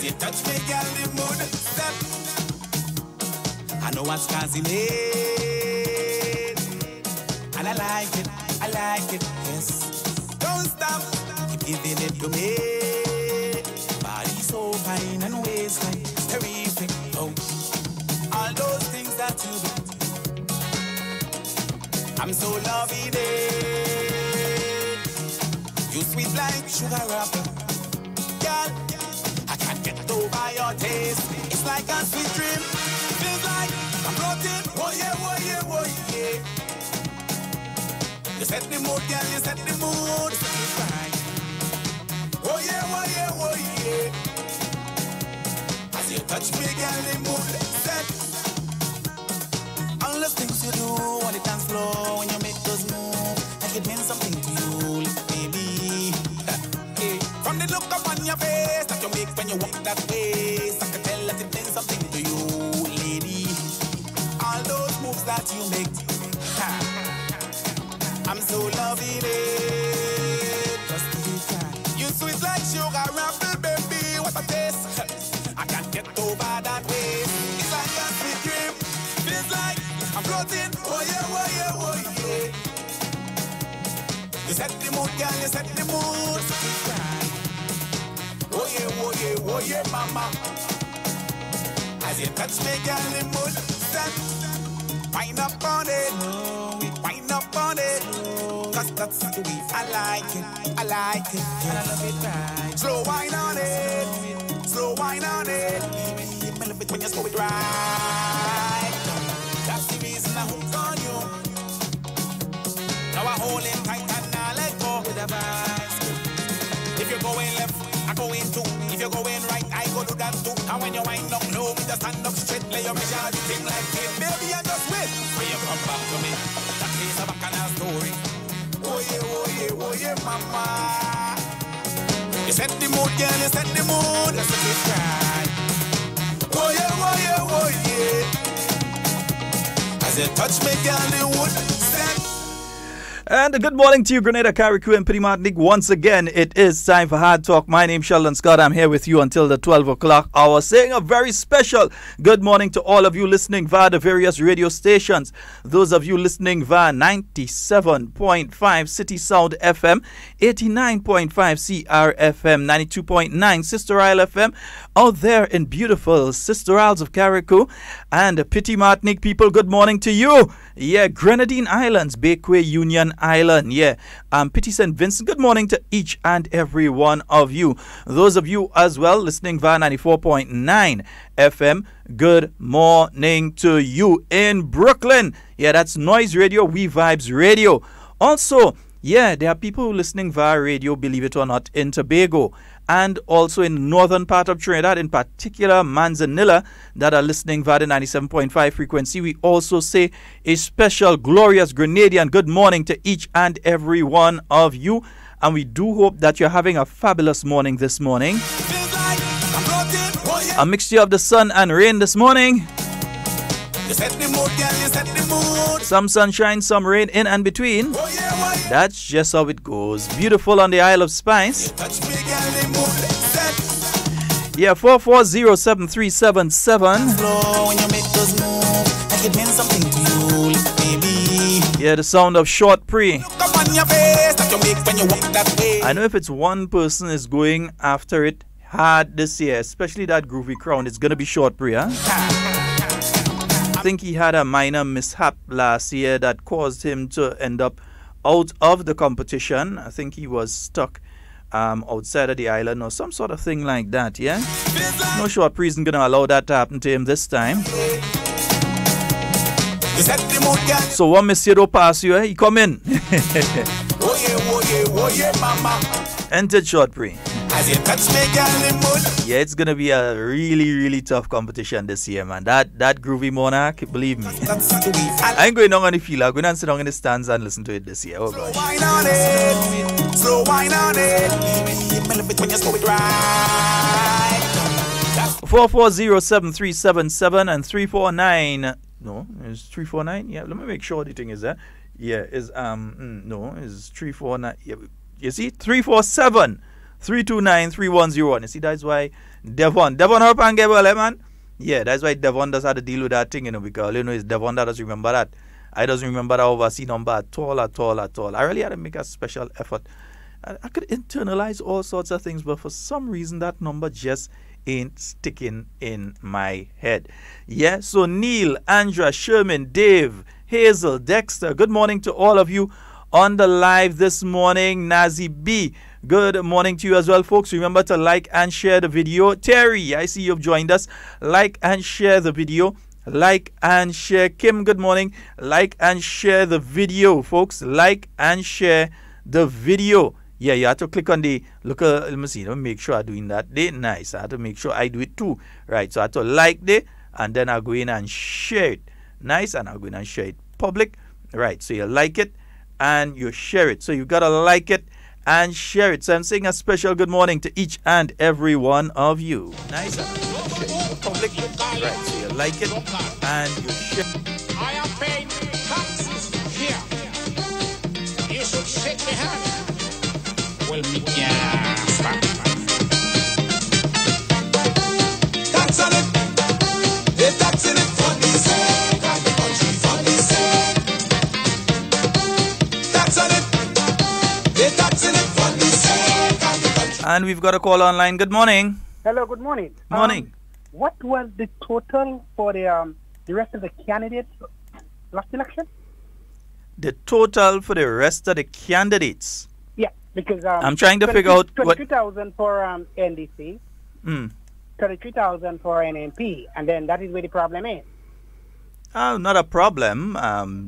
As you touch me, girl, the mood step. I know what's causing it, and I like it, yes. Don't stop, keep giving it to me. Body so fine and waistline terrific. Oh, all those things that you do, I'm so loving it. You sweet like sugar apple, girl. I can't get over your taste. It's like a sweet dream. Feels like I'm floating. Oh yeah, oh yeah, oh yeah. You set the mood, girl. You set the mood. Set it right. Oh yeah, oh yeah, oh yeah. As you touch me, girl, the mood set. All the things you do on the dance floor when you make those moves, like it means something to you, baby. From the look up on your face that you make when you walk that way, I can tell that it means something to you, lady. All those moves that you make, I'm so loving it. Just to be kind. You sweet like sugar apple, baby. What a taste. I can't get over that way. It's like a sweet dream. Feels like I'm floating. Oh yeah, oh yeah, oh yeah. You set the mood, girl. You set the mood. Oh yeah, oh yeah, oh yeah, mama. As you touch me, girl, the mood set. Wind up on it, wind up on it. Cause that's the way I like it, and I love it right. Slow wine on it, slow wine on it. Baby, I love it when you slow it right. That's the reason I hooked on you. Now I hold it tight and I let go with a vibe. If you're going left, I go in too. If you're going right, I go do that too. And when you wind up low, we just stand up straight. Lay your measure, you think like it. Baby, I just wait. When you come back to me, that is a bacchanal story. Oh yeah, oh yeah, oh yeah, mama. You set the mood, girl, you set the mood. Let's let it cry. Oh yeah, oh yeah, oh yeah. As you touch me, girl, the wood set. And a good morning to you, Grenada, Carriacou, and Petit Martinique. Once again, it is time for Hard Talk. My name's Sheldon Scott. I'm here with you until the 12 o'clock hour, saying a very special good morning to all of you listening via the various radio stations. Those of you listening via 97.5 City Sound FM, 89.5 CR FM, 92.9 Sister Isle FM, out there in beautiful Sister Isles of Carriacou, and Petit Martinique people, good morning to you. Yeah, Grenadine Islands, Bakeway Union Island. Yeah, Petit St. Vincent. Good morning to each and every one of you. Those of you as well listening via 94.9 FM. Good morning to you in Brooklyn. Yeah, that's Noise Radio, We Vibes Radio. Also, yeah, there are people listening via radio, believe it or not, in Tobago, and also in the northern part of Trinidad, in particular Manzanilla, that are listening via the 97.5 frequency. We also say a special, glorious Grenadian good morning to each and every one of you. And we do hope that you're having a fabulous morning this morning. A mixture of the sun and rain this morning. Some sunshine, some rain in and between. That's just how it goes. Beautiful on the Isle of Spice. Yeah, 4407377. Yeah, the sound of short pre. I know if it's one person is going after it hard this year, especially that groovy crown, it's gonna be short pre, huh? I think he had a minor mishap last year that caused him to end up out of the competition. I think he was stuck outside of the island or some sort of thing like that, yeah? No short pre isn't gonna allow that to happen to him this time. So one Monsieur do pass you, he come in. Entered short pre. Yeah, it's gonna be a really, really tough competition this year, man. That groovy monarch, believe me. I ain't going down on the field. I'm going to sit down in the stands and listen to it this year. Oh gosh. Slow wine on it. 4407377 and 349. No, it's 349. Yeah, let me make sure the thing is there. Yeah, is no, it's 349. Yeah, you see, 347 329-3101. You see, that's why Devon help and get well, man. Yeah, that's why Devon does have to deal with that thing, because it's Devon that doesn't remember that. I doesn't remember that overseas number at all. I really had to make a special effort. I could internalize all sorts of things, but for some reason that number just ain't sticking in my head. Yeah, so Neil, Andra, Sherman, Dave, Hazel, Dexter, good morning to all of you on the live this morning. Nazi B, good morning to you as well, folks. Remember to like and share the video. Terry, I see you've joined us. Like and share the video. Like and share. Kim, good morning. Like and share the video, folks. Like and share the video. Yeah, you have to click on the look. Let me see. Let me make sure I'm doing that. Nice. I have to make sure I do it too. Right. So I have to like it, and then I'll go in and share it. Nice. And I'll go in and share it public. Right. So you like it and you share it. So you gotta like it and share it. So I'm saying a special good morning to each and every one of you. Nice. And share it public. Right. So you like it and you share. I am paying taxes here. You should shake my hand. Well, me can't stop. Tax on it. They're taxing it for the sake of the country, for the sake. Tax on it. They're taxing it for the sake of the country. And we've got a call online. Good morning. Hello, good morning. Morning. What was the total for the rest of the candidates last election? The total for the rest of the candidates. Yeah, because I'm trying to figure out what 23,000 for NDC, 33,000 for NMP, and then that is where the problem is. Not a problem.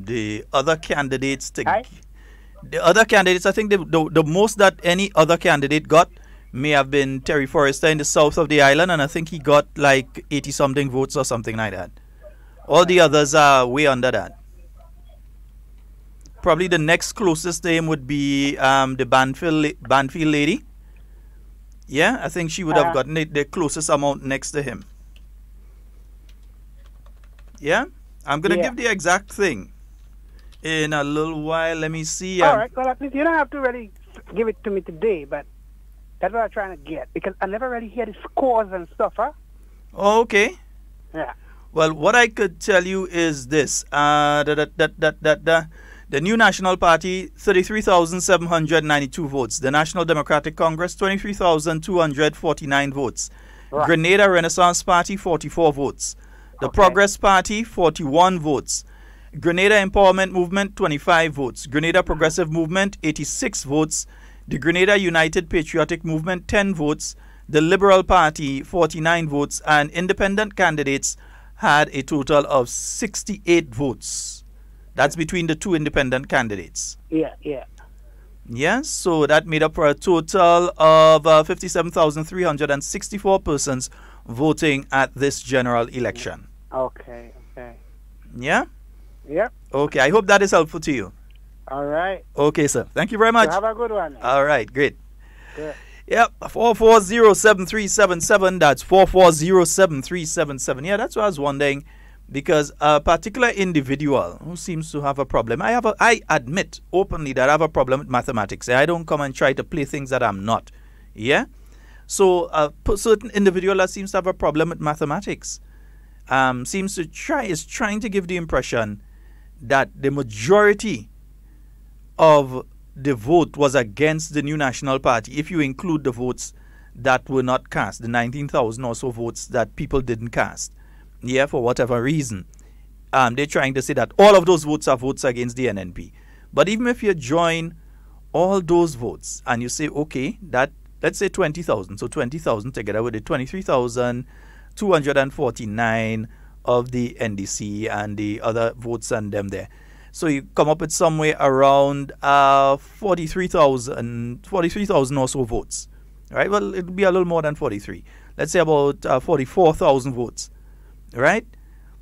The other candidates, Aye? the other candidates, I think the most that any other candidate got may have been Terry Forrester in the south of the island, and I think he got like 80-something votes or something like that. All the others are way under that. Probably the next closest to him would be the Banfield lady. Yeah, I think she would have gotten the closest amount next to him. Yeah, I'm going to give the exact thing in a little while. Let me see. All right, well, at least you don't have to really give it to me today, but that's what I'm trying to get, because I never really hear the scores and stuff, huh? Oh, okay. Yeah. Well, what I could tell you is this. The New National Party, 33,792 votes. The National Democratic Congress, 23,249 votes. Right. Grenada Renaissance Party, 44 votes. The Progress Party, 41 votes. Grenada Empowerment Movement, 25 votes. Grenada Progressive Movement, 86 votes. The Grenada United Patriotic Movement, 10 votes. The Liberal Party, 49 votes. And independent candidates had a total of 68 votes. That's between the two independent candidates. Yeah. Yes, so that made up for a total of 57,364 persons voting at this general election. Okay. Yeah? Yep. Okay, I hope that is helpful to you. All right. Okay, sir. Thank you very much. So have a good one. All right, great. Good. Yep, 4407377. That's 4407377. Yeah, that's what I was wondering. Because a particular individual who seems to have a problem, I admit openly that I have a problem with mathematics. I don't come and try to play things that I'm not. Yeah? So a certain individual that seems to have a problem with mathematics is trying to give the impression that the majority of the vote was against the New National Party, if you include the votes that were not cast, the 19,000 or so votes that people didn't cast. Yeah, for whatever reason. They're trying to say that all of those votes are votes against the NNP. But even if you join all those votes and you say, okay, that let's say 20,000. So 20,000 together with the 23,249 of the NDC and the other votes and them there. So you come up with somewhere around 43,000 or so votes. Right? Well, it would be a little more than 43. Let's say about 44,000 votes. Right?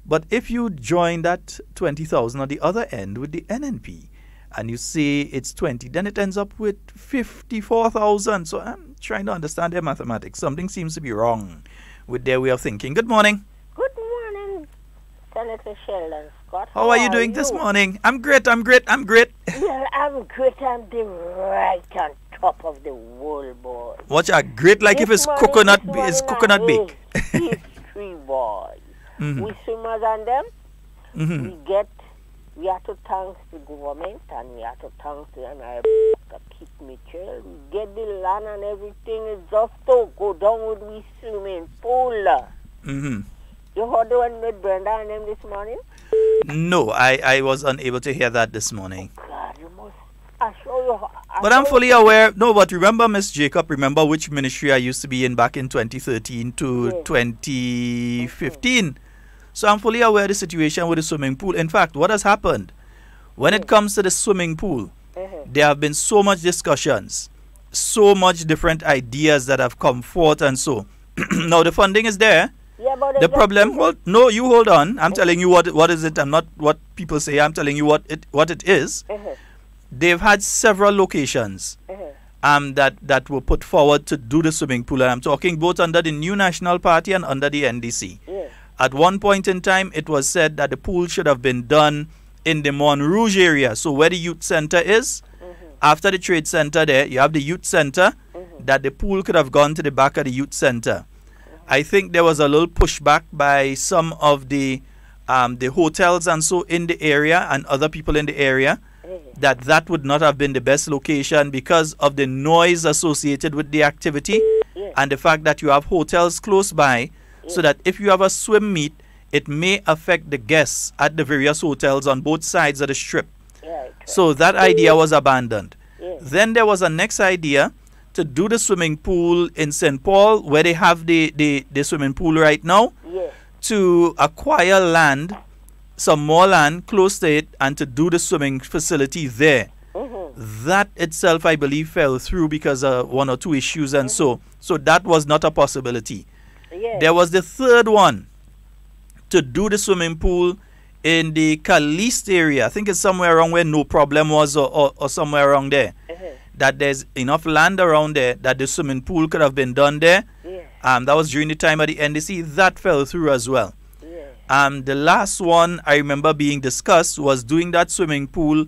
But if you join that 20,000 on the other end with the NNP and you say it's 20, then it ends up with 54,000. So I'm trying to understand their mathematics. Something seems to be wrong with their way of thinking. Good morning. Good morning, Senator Sheldon Scott. How are you doing this morning? I'm great. Yeah, I'm good. I'm the right on top of the world, boy. Watch out, great like if it's coconut bake. History, boy. We swimmers and them, we have to thank the government and we have to thank the NIB to keep me chill. We get the land and everything is just to go down with the swimming pool. You heard the one with Brenda and them this morning? No, I was unable to hear that this morning. Oh God, you must. I show you. But I'm fully aware. No, but remember, Miss Jacob, remember which ministry I used to be in back in 2013 to 2015. So I'm fully aware of the situation with the swimming pool. In fact, what has happened when it comes to the swimming pool, there have been so much discussions, so much different ideas that have come forth and so. Now the funding is there. Yeah, but the problem, you hold on. I'm telling you what is it. I'm not what people say. I'm telling you what it is. They've had several locations that were put forward to do the swimming pool. And I'm talking both under the New National Party and under the NDC. At one point in time, it was said that the pool should have been done in the Montrouge area. So where the youth center is, after the trade center there, you have the youth center, that the pool could have gone to the back of the youth center. I think there was a little pushback by some of the hotels and so in the area and other people in the area that would not have been the best location because of the noise associated with the activity and the fact that you have hotels close by. So that if you have a swim meet, it may affect the guests at the various hotels on both sides of the strip. So that idea was abandoned. Then there was a next idea to do the swimming pool in St. Paul, where they have the swimming pool right now, to acquire land, some more land close to it, and to do the swimming facility there. That itself, I believe, fell through because of one or two issues and so that was not a possibility. There was the third one, to do the swimming pool in the Caliste area. I think it's somewhere around where No Problem was or somewhere around there. That there's enough land around there that the swimming pool could have been done there. That was during the time of the NDC. That fell through as well. The last one I remember being discussed was doing that swimming pool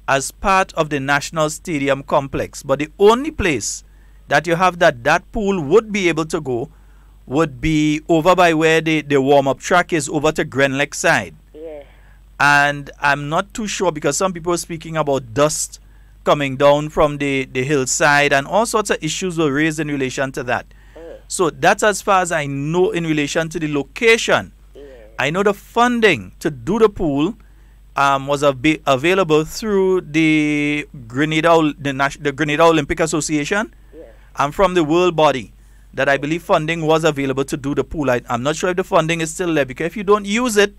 as part of the National Stadium complex. But the only place that you have that pool would be able to go would be over by where the warm-up track is, over to Grenlec side. And I'm not too sure because some people are speaking about dust coming down from the hillside and all sorts of issues were raised in relation to that. So that's as far as I know in relation to the location. I know the funding to do the pool was available through the Grenada Olympic Association and from the world body. That I believe funding was available to do the pool. I'm not sure if the funding is still there because if you don't use it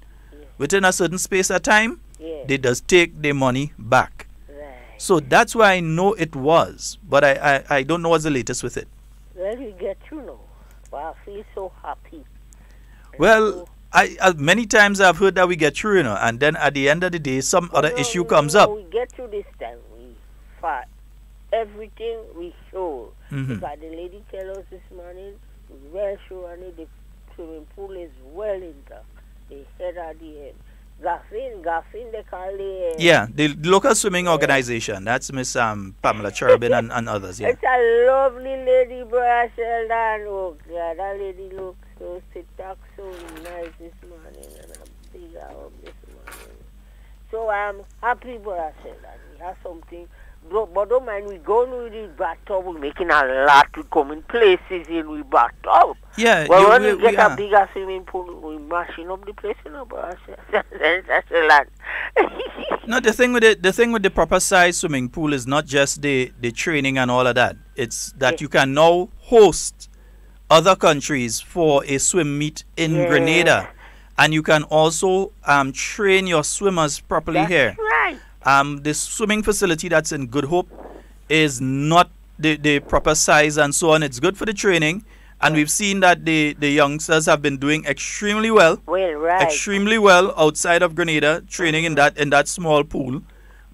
within a certain space of time, they just take the money back. So that's why I know it was, but I don't know what's the latest with it. Well, you get to know. Well, I feel so happy. Well, I many times I've heard that we get through, and then at the end of the day, some other issue comes up. We get through this time. We fight. Everything we show. Because the lady tell us this morning, well sure the swimming pool is well intact. The head of the Gaffin, they call it. The local swimming organization. That's Miss Pamela Cherubin and others. It's a lovely lady, brother Sheldon. Oh God, that lady looks so nice this morning, and a big arm this morning. So I'm happy, brother Sheldon. We have something. But don't mind, we going with the bathtub, we're making a lot to come in places in the bathtub. Well, when we get a bigger swimming pool, we're mashing up the place, but that's a lot. No, the thing with the proper size swimming pool is not just the training and all of that. It's that you can now host other countries for a swim meet in Grenada. And you can also train your swimmers properly here. Right. The swimming facility that's in Good Hope is not the proper size and so on. It's good for the training, and we've seen that the youngsters have been doing extremely well. Extremely well outside of Grenada, training in that small pool.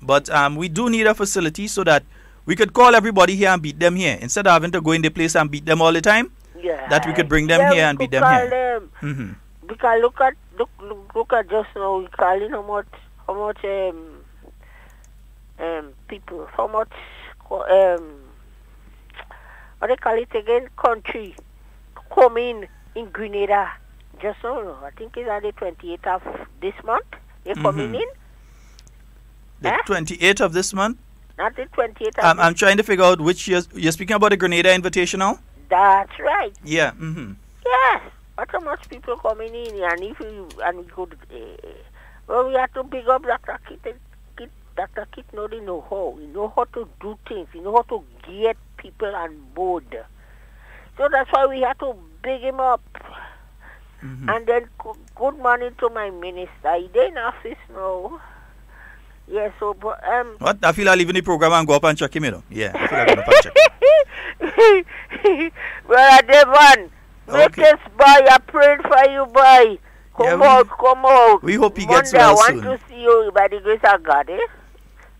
But we do need a facility so that we could call everybody here and beat them here instead of having to go in the place and beat them all the time. That we could bring them here and beat them here. Because look at just now, we calling how much people, how much what they call it again, country, coming in Grenada. Just so, I think it's on the 28th of this month. They're coming in. The 28th of this month? Not the 28th. I'm trying to figure out which you're speaking about the Grenada Invitational? That's right. Yeah. Yes. But so much people coming in, and if you and we could, well, we have to big up Dr. Kit. Dr. Kit know they know how. He know how to do things. He know how to get people on board. So that's why we have to big him up. And then good morning to my minister. He's in office now. Yeah, so what? I feel I'll leave the program and go up and check him, you know. Yeah, I feel I'll go up and check him. Brother Devon, make us boy, I prayed for you, boy. Come out. We hope he gets well soon. I want to see you by the grace of God, eh?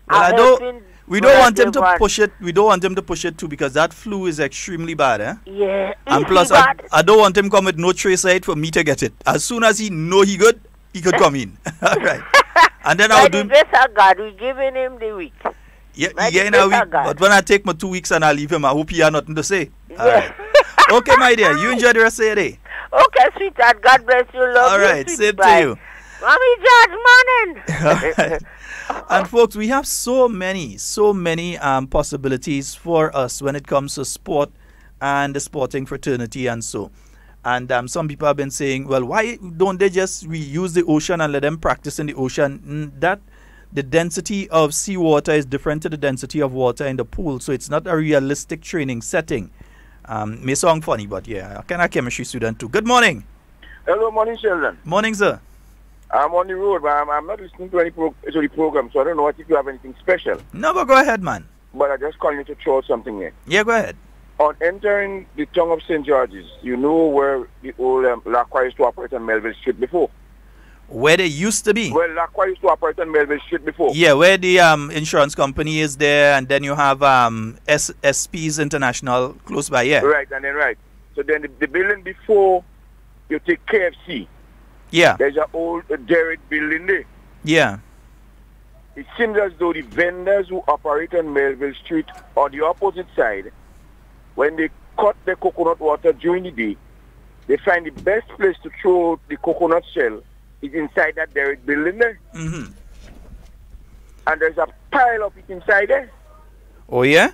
Well, we don't want him to push it. We don't want him to push it too, because that flu is extremely bad, eh? Yeah. And plus, I don't want him come with no trace side for me to get it. As soon as he know he good, he could come in. All right. And then I'll do. By the grace of God, we giving him the week. Yeah, in a week. But when I take my 2 weeks and I leave him, I hope he has nothing to say. Yeah. All right. Okay, my dear. You enjoy the rest of your day. Okay, sweetheart. God bless you. Love all you. Right, same to you. Mommy George, morning. All right. And folks, we have so many possibilities for us when it comes to sport and the sporting fraternity and so. And some people have been saying, well, why don't they just reuse the ocean and let them practice in the ocean? That the density of seawater is different to the density of water in the pool, so it's not a realistic training setting. May sound funny, but yeah, I'm a chemistry student too. Good morning. Hello, morning, Sheldon. Morning, sir. I'm on the road, but I'm not listening to any program, so I don't know if you have anything special. No, but go ahead, man. But I just calling you to throw something in. Yeah, go ahead. On entering the tongue of St. George's, you know where the old Lacroix used to operate on Melville Street before? Where they used to be? Well, Lacroix used to operate on Melville Street before. Yeah, where the insurance company is there, and then you have SP's International close by, yeah. Right, and then right. So then the building before you take KFC, yeah, there's an old derrick building there. Yeah. It seems as though the vendors who operate on Melville Street on the opposite side, when they cut the coconut water during the day, they find the best place to throw the coconut shell is inside that derrick building there. And there's a pile of it inside there. Oh, yeah?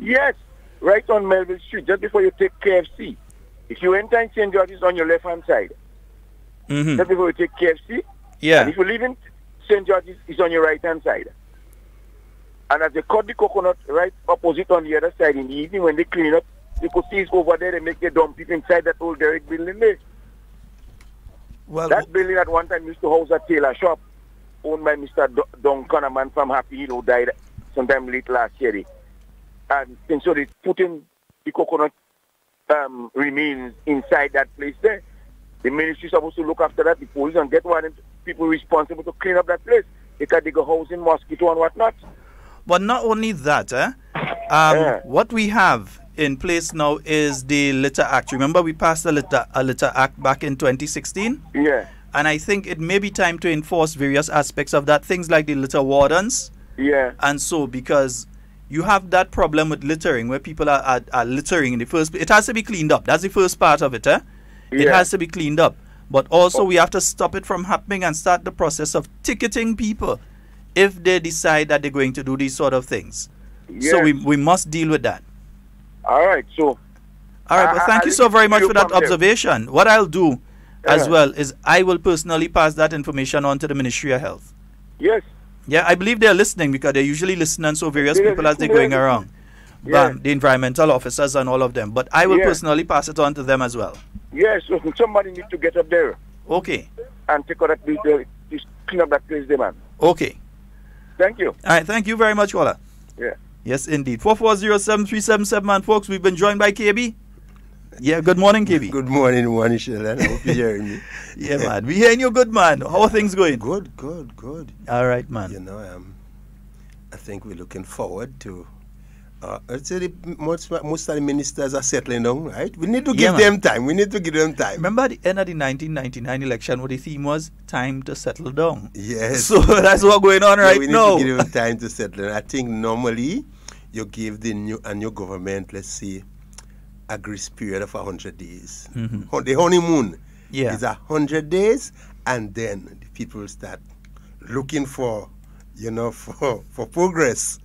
Yes, right on Melville Street, just before you take KFC. If you enter in St. George's on your left-hand side, just before you take KFC, yeah. And if you leave in St. George's, it's on your right-hand side. And as they cut the coconut right opposite on the other side in the evening, when they clean up, you could see it's over there. They make their dump people inside that old derrick building there. Well, that building at one time used to house a tailor shop owned by Mr. Duncan, a man from Happy Hill who died sometime late last year. And so they put in the coconut remains inside that place there. The ministry is supposed to look after that, the police, and get one of the people responsible to clean up that place because they go housing mosquito and whatnot. But not only that, what we have in place now is the Litter Act. Remember we passed a Litter Act back in 2016? Yeah. And I think it may be time to enforce various aspects of that, things like the litter wardens. Yeah. And so, because you have that problem with littering, where people are littering in the first place. It has to be cleaned up. That's the first part of it, eh? Yeah. It has to be cleaned up. But also we have to stop it from happening and start the process of ticketing people if they decide that they're going to do these sort of things. Yes. So we must deal with that. All right. So. All right. But thank you so very much for that observation. There. What I'll do as well is I will personally pass that information on to the Ministry of Health. Yes. Yeah, I believe they're listening because they're usually listening, so various people as they're going around. Yeah. The environmental officers and all of them. But I will personally pass it on to them as well. Yes, so somebody needs to get up there. Okay. And take out that place, just clean up that place there, man. Okay. Thank you. All right, thank you very much, caller. Yeah. Yes, indeed. 4407377, man, folks. We've been joined by KB. Yeah, good morning, KB. Good morning, Sheldon. I hope you're hearing me. Yeah, man. We're hearing you good, man. How are things going? Good. All right, man. You know, I think we're looking forward to... I'd say most of the ministers are settling down, right? We need to give them time. Remember at the end of the 1999 election, what the theme was? Time to settle down. Yes. So that's what's going on right now. We need to give them time to settle down. I think normally you give the new government, let's say, a grace period of 100 days. The honeymoon is 100 days, and then the people start looking for, for progress.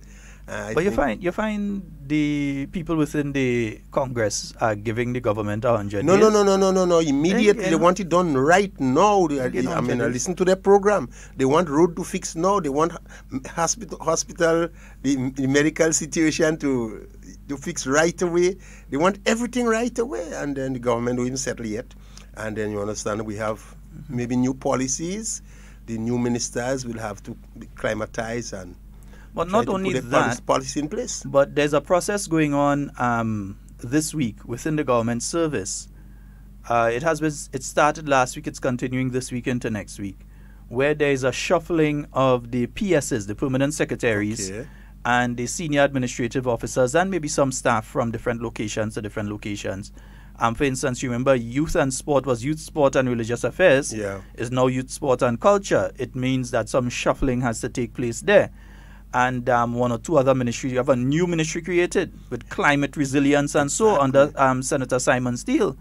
But you find the people within the Congress are giving the government 100 days? No. Immediately, they want it done right now. I listen to their program. They want road to fix now. They want hospital, the medical situation to fix right away. They want everything right away, and then the government will even settle yet. And then you understand we have maybe new policies. The new ministers will have to acclimatize and. But not only that, policy in place. But there's a process going on this week within the government service. It started last week. It's continuing this week into next week, where there is a shuffling of the PSs, the permanent secretaries, and the senior administrative officers, and maybe some staff from different locations to different locations. For instance, you remember youth and sport was youth, sport and religious affairs. Is now youth, sport and culture. It means that some shuffling has to take place there. And one or two other ministries. You have a new ministry created with climate resilience and so under Senator Simon Steele.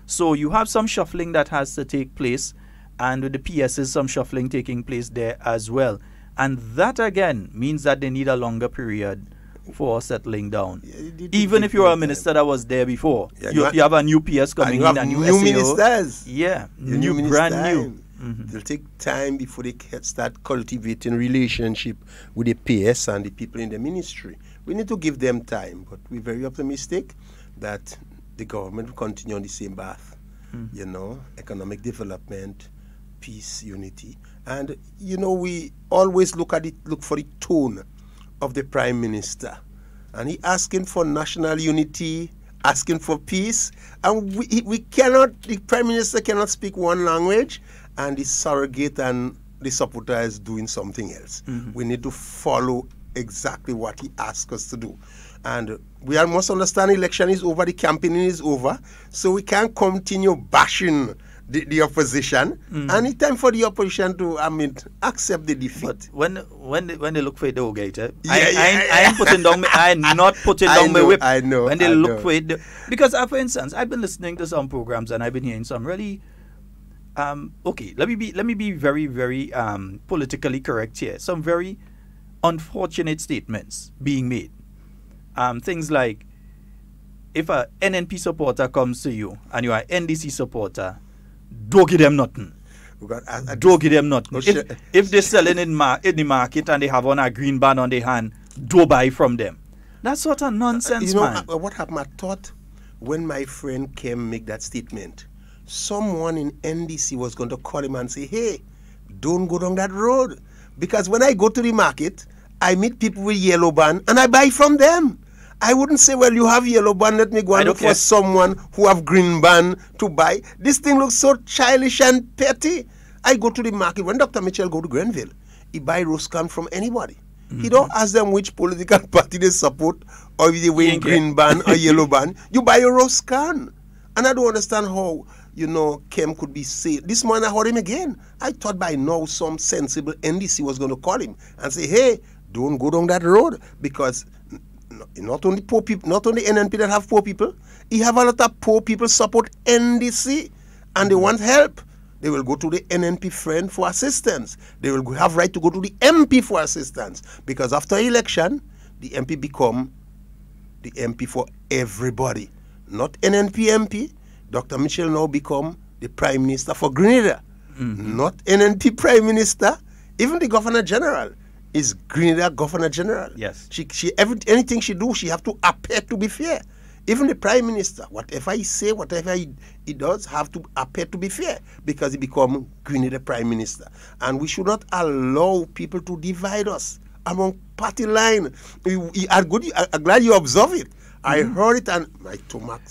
So you have some shuffling that has to take place, and with the PSs, some shuffling taking place there as well. And that again means that they need a longer period for settling down. Even if you're a minister that was there before, you have a new PS coming in, a new SAO. Ministers. New brand new. It'll take time before they start cultivating relationship with the PS and the people in the ministry. We need to give them time, but we're very optimistic that the government will continue on the same path. Economic development, peace, unity. And, we always look for the tone of the Prime Minister. And he asking for national unity, asking for peace. And the Prime Minister cannot speak one language, and the surrogate and the supporter is doing something else. We need to follow exactly what he asks us to do. And we must understand the election is over, the campaigning is over, so we can't continue bashing the opposition. And it's time for the opposition to, accept the defeat. But when they look for it, they'll get it. I'm not putting down my whip. I know. When they look for it, because for instance, I've been listening to some programs and I've been hearing some really. Let me be very, very politically correct here. Some very unfortunate statements being made. Things like, if a NNP supporter comes to you and you are an NDC supporter, don't give them nothing. Don't give them nothing. If they're selling in the market and they have on a green band on their hand, don't buy from them. That's sort of nonsense, man. What happened? I thought when my friend came make that statement, someone in NDC was going to call him and say, hey, don't go down that road. Because when I go to the market, I meet people with yellow band and I buy from them. I wouldn't say, well, you have yellow band, let me go and look for someone who have green band to buy. This thing looks so childish and petty. I go to the market. When Dr. Mitchell go to Grenville, he buy roast can from anybody. He don't ask them which political party they support or if they wear green band or yellow band. You buy a roast can. And I don't understand how, Kem could be saved. This morning I heard him again. I thought by now some sensible NDC was going to call him and say, hey, don't go down that road, because not only poor people, not only NNP that have poor people, he have a lot of poor people support NDC and they want help. They will go to the NNP friend for assistance. They will have right to go to the MP for assistance, because after election, the MP become the MP for everybody. Not NNP MP. Dr. Mitchell now become the Prime Minister for Grenada. Not NNP Prime Minister. Even the Governor General is Grenada Governor General. Yes. Anything she do, she have to appear to be fair. Even the Prime Minister, whatever he say, whatever he does, have to appear to be fair, because he become Grenada Prime Minister. And we should not allow people to divide us among party line. I'm glad you observe it. I heard it and my stomach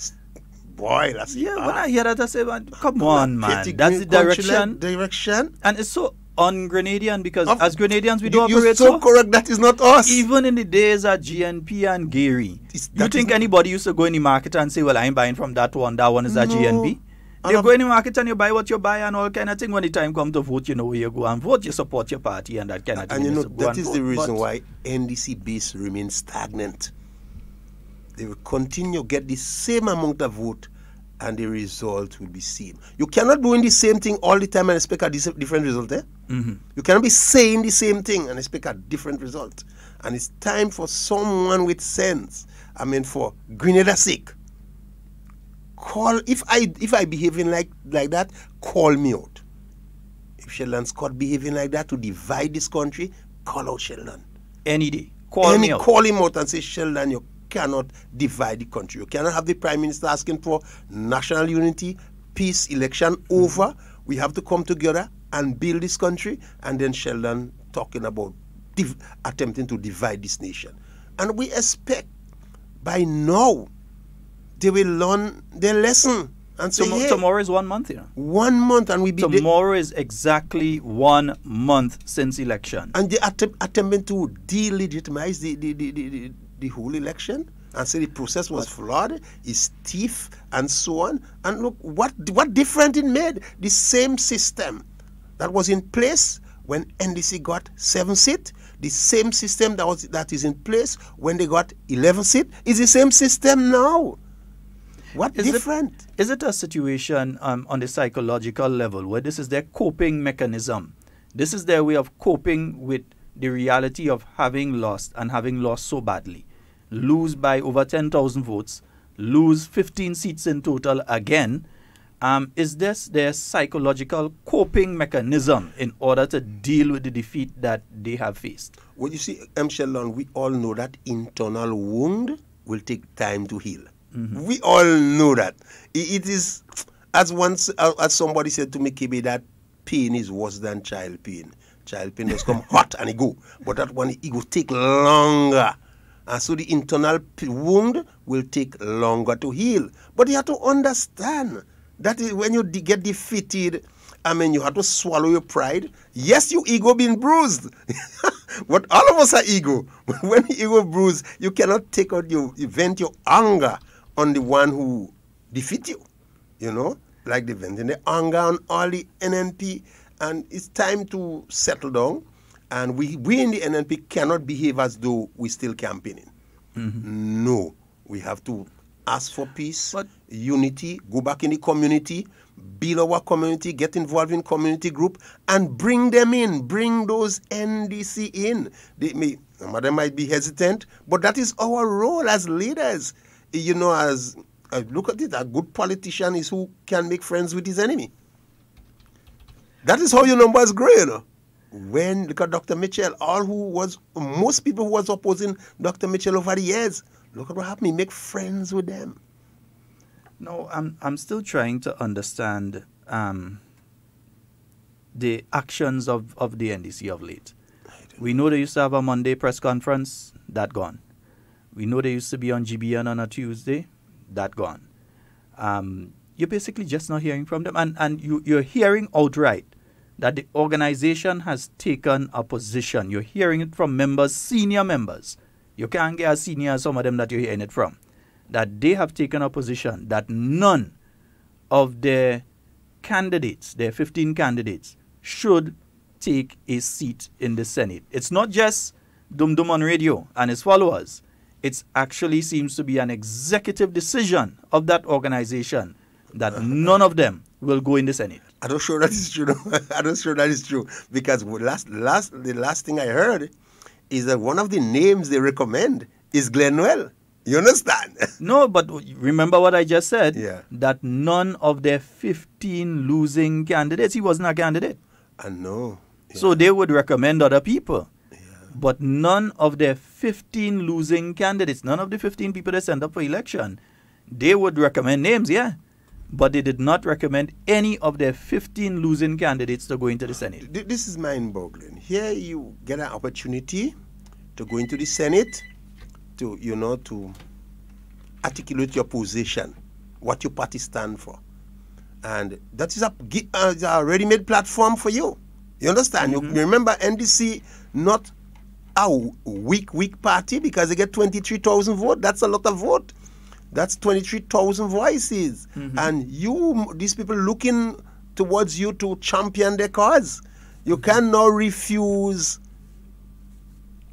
boil. When I hear that, I say, come on, man. That's the direction. And it's so un-Grenadian, because as Grenadians, we do operate you're so correct, that is not us. Even in the days of GNP and Gary, you think anybody used to go in the market and say, well, I'm buying from that one is a GNP? You go in the market and you buy what you buy and all kind of thing. When the time comes to vote, you know where you go and vote, you support your party and that kind of thing. And that is the reason why NDC base remains stagnant. They will continue get the same amount of vote, and the result will be same. You cannot doing the same thing all the time and expect a different result. You cannot be saying the same thing and expect a different result. And it's time for someone with sense. I mean, for Grenada's sake, call if I behaving like that, call me out. If Sheldon Scott behaving like that to divide this country, call out Sheldon. Any day. Call me out. Call him out and say, Sheldon, you cannot divide the country. You cannot have the Prime Minister asking for national unity, peace, election over. We have to come together and build this country. And then Sheldon talking about attempting to divide this nation. And we expect by now they will learn their lesson. And say, hey, tomorrow is 1 month, 1 month, and we be tomorrow is exactly 1 month since election. And they attempting to delegitimize the whole election and say the process was flawed, is thief, and so on. And look, what different it made? The same system that was in place when NDC got 7 seats, the same system that is in place when they got 11 seats, is the same system now. What different? Is it a situation on the psychological level where this is their coping mechanism? This is their way of coping with the reality of having lost and having lost so badly. Lose by over 10,000 votes, lose 15 seats in total again. Is this their psychological coping mechanism in order to deal with the defeat that they have faced? Well, you see, Sheldon, we all know that internal wound will take time to heal. We all know that. It is, as somebody said to me, KB, that pain is worse than child pain. Child pain does come hot and it go. But that one, it will take longer. And so the internal wound will take longer to heal. But you have to understand that when you get defeated, I mean, you have to swallow your pride. Yes, your ego been bruised. But all of us are ego. But when ego bruised, you cannot take out you vent your anger on the one who defeat you, like the venting the anger on all the NNP, and it's time to settle down. And we in the NNP cannot behave as though we're still campaigning. No, we have to ask for peace, unity, go back in the community, build our community, get involved in community group, and bring them in, bring those NDC in. Some of them might be hesitant, but that is our role as leaders. As look at it, a good politician is who can make friends with his enemy. That is how your numbers grow, When, look at Dr. Mitchell, most people who was opposing Dr. Mitchell over the years, look at what happened, he make friends with them. No, I'm still trying to understand the actions of the NDC of late. We know they used to have a Monday press conference, that gone. We know they used to be on GBN on a Tuesday, that gone. You're basically just not hearing from them. And you're hearing outright that the organization has taken a position. You're hearing it from members, senior members. You can't get as senior as some of them that you're hearing it from. That they have taken a position that none of their candidates, their 15 candidates, should take a seat in the Senate. It's not just Dum Dum on radio and his followers. It actually seems to be an executive decision of that organization that none of them will go in the Senate. I'm not sure that is true. I'm not sure that is true, because the last thing I heard is that one of the names they recommend is Glenwell. You understand? No, but remember what I just said, that none of their 15 losing candidates, he wasn't a candidate. I know. Yeah. So they would recommend other people. But none of their 15 losing candidates, none of the 15 people that sent up for election, they would recommend names, but they did not recommend any of their 15 losing candidates to go into the Senate. This is mind-boggling. Here you get an opportunity to go into the Senate, to articulate your position, what your party stands for. And that is a ready-made platform for you. You understand? You remember NDC, not a weak party, because they get 23,000 votes. That's a lot of vote. That's 23,000 voices. And these people looking towards you to champion their cause. You can now refuse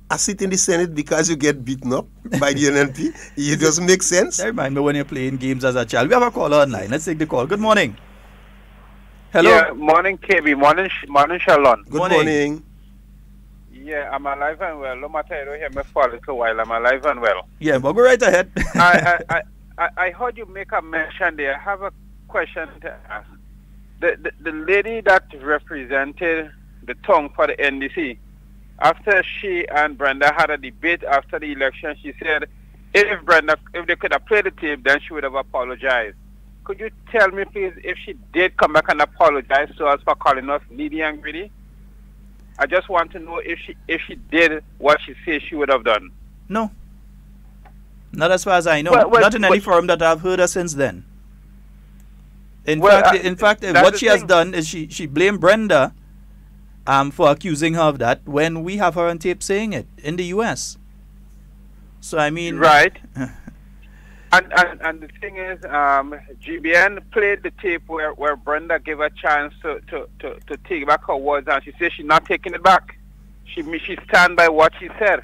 I sit in the Senate because you get beaten up by the NNP. It doesn't make sense. That remind me when you're playing games as a child. We have a caller online. Let's take the call. Good morning. Hello. Yeah, morning, KB. Morning, Sheldon. Good morning. Yeah, I'm alive and well. No matter you don't hear me for a little while, I'm alive and well. Yeah, but go right ahead. I heard you make a mention there. I have a question to ask. The lady that represented the tongue for the NDC, after she and Brenda had a debate after the election, she said if they could have played the tape, then she would have apologized. Could you tell me, please, if she did come back and apologize to us for calling us needy and greedy? I just want to know if she did what she said she would have done. No. Not as far as I know. Well, not in any forum that I've heard her since then. In fact, that's what the she has thing. done is she blamed Brenda for accusing her of that when we have her on tape saying it in the U.S. So, I mean... Right. And the thing is, GBN played the tape where Brenda gave a chance to take back her words, and she said she's not taking it back. She stand by what she said.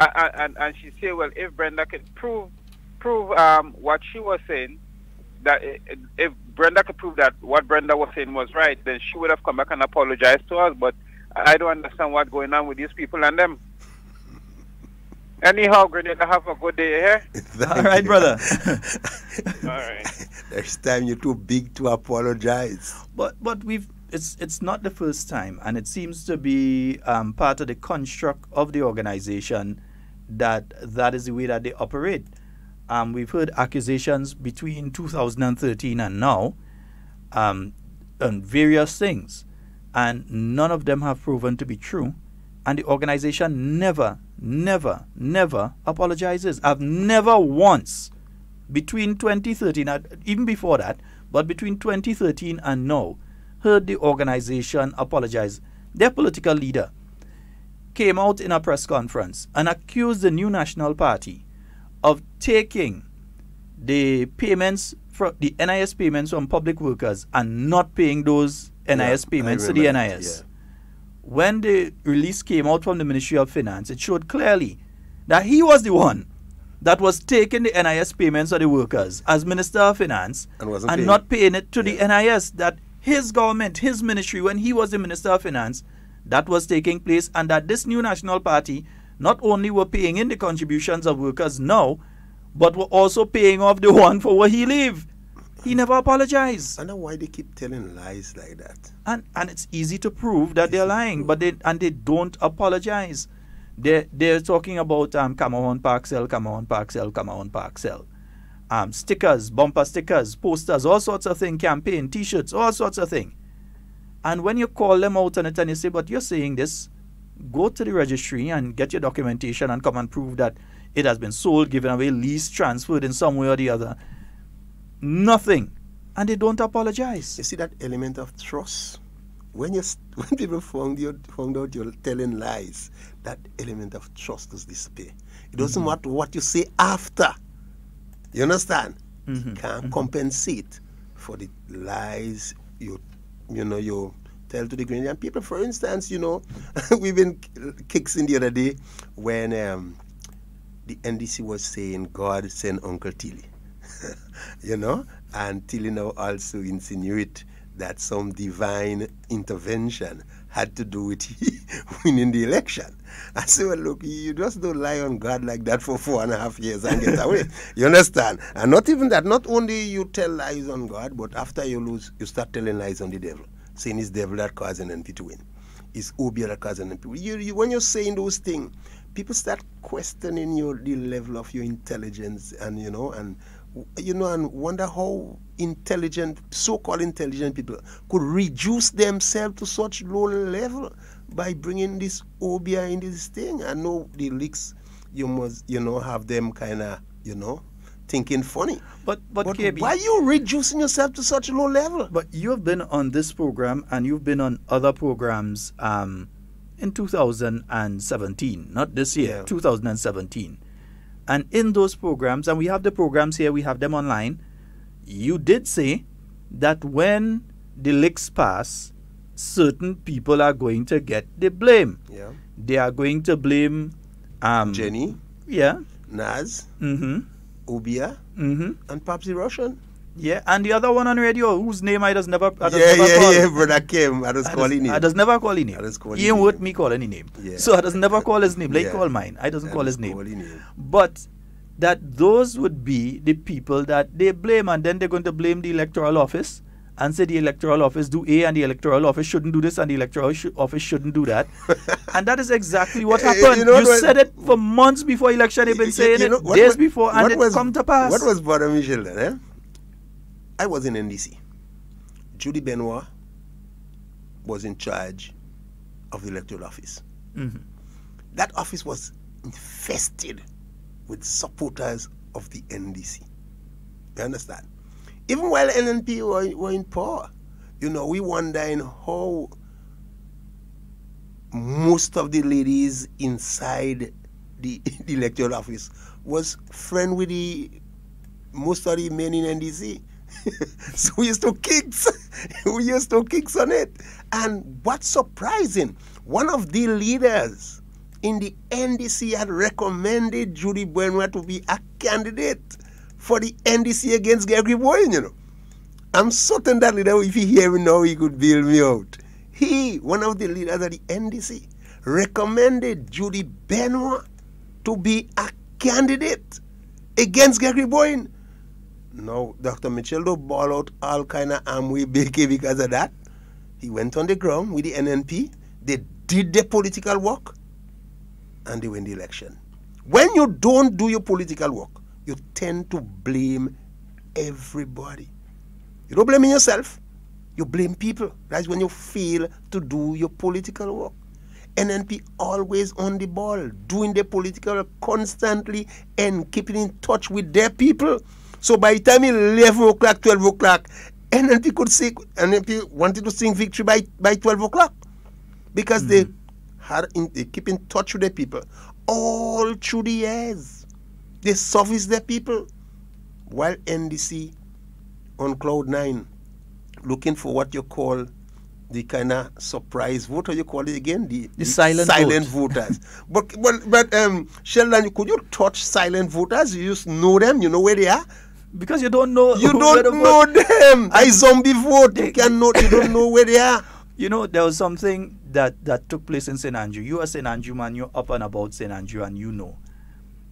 And she said, well, if Brenda could prove what she was saying, that if Brenda could prove that what Brenda was saying was right, then she would have come back and apologized to us. But I don't understand what's going on with these people and them. Anyhow, Grenada, have a good day here. All right, brother. All right. Next time you're too big to apologize. But it's not the first time, and it seems to be part of the construct of the organization that is the way that they operate. We've heard accusations between 2013 and now on various things, and none of them have proven to be true. And the organization never apologizes. I've never once, between 2013, even before that, but between 2013 and now, heard the organization apologize. Their political leader came out in a press conference and accused the New National Party of taking the payments, the NIS payments from public workers and not paying those NIS payments to the NIS. Yeah. When the release came out from the Ministry of Finance, it showed clearly that he was the one that was taking the NIS payments of the workers as Minister of Finance and not paying it to the NIS. That his government, his ministry, when he was the Minister of Finance, that was taking place, and that this New National Party not only were paying in the contributions of workers now, but were also paying off the one for what he leave. He never apologized. I know why they keep telling lies like that. And it's easy to prove that they're lying, but they don't apologize. They're talking about Cameron Park Cell, stickers, bumper stickers, posters, all sorts of things, campaign, T-shirts, all sorts of things. And when you call them out on it and you say, but you're saying this, go to the registry and get your documentation and come and prove that it has been sold, given away, leased, transferred in some way or the other. Nothing. And they don't apologize. You see that element of trust? When people found out you're telling lies, that element of trust is disappear. It doesn't matter what you say after. You understand? You can't compensate for the lies you tell to the Grenadian people. For instance, we've been kicking the other day when the NDC was saying God sent Uncle Tilly. And Tilly now also insinuate that some divine intervention had to do with winning the election. I said, well, look, you just don't lie on God like that for 4.5 years and get away. You understand? And not even that, not only you tell lies on God, but after you lose, you start telling lies on the devil, saying it's devil that caused an NP to win. It's Obia that caused an NP. When you're saying those things, people start questioning the level of your intelligence and wonder how so-called intelligent people could reduce themselves to such low level by bringing this Obia in this thing. I know the leaks, you must, have them kind of, thinking funny. But KB, why are you reducing yourself to such a low level? But you have been on this program and you've been on other programs in 2017, not this year, 2017. And in those programs, and we have the programs here, we have them online, you did say that when the licks pass, certain people are going to get the blame. Yeah. They are going to blame Jenny, yeah. Naz, Mm-hmm. Ubia, Mm-hmm. and Papsy Russian. Yeah, and the other one on radio whose name I just never Yeah, call. brother Kim. I just call his name. I just never call his name. I just call his He ain't name. worth me call any name. Yeah. So I just never call his name. Like Yeah. call mine. I doesn't call his just call name. his name. But that those would be the people that they blame, and then they're going to blame the electoral office and say the electoral office do A and the electoral office shouldn't do this and the electoral office shouldn't do that. And that is exactly what happened. You said it for months before election. They've been saying it days before, and it come to pass. What was bothering me, Sheldon? Eh? I was in NDC. Judy Benoit was in charge of the electoral office. Mm-hmm. That office was infested with supporters of the NDC. You understand? Even while NNP were in power, we wondering how most of the ladies inside the electoral office was friend with most of the men in NDC. So we used to kicks. We used to kicks on it. And what's surprising, one of the leaders in the NDC had recommended Judy Benoit to be a candidate for the NDC against Gregory Boyne, I'm certain that leader, if he hear me now, he could bail me out. He, one of the leaders of the NDC, recommended Judy Benoit to be a candidate against Gregory Boyne. Now, Dr. Micheldo ball out all kind of Amway Bakey because of that. He went on the ground with the NNP. They did their political work, and they win the election. When you don't do your political work, you tend to blame everybody. You don't blame yourself. You blame people. That's when you fail to do your political work. NNP always on the ball, doing their political work constantly and keeping in touch with their people. So by the time 11 o'clock, 12 o'clock, NNP wanted to sing victory by 12 o'clock. Because they keep in touch with their people all through the years. They service their people. While NDC on cloud 9, looking for what you call the kind of surprise vote, or you call it again? The silent voters. but Sheldon, could you touch silent voters? You just know them, you know where they are? Because you don't know. You don't know them. I zombie vote. You don't know where they are. There was something that took place in St. Andrew. You are St. Andrew man, you're up and about St. Andrew, and you know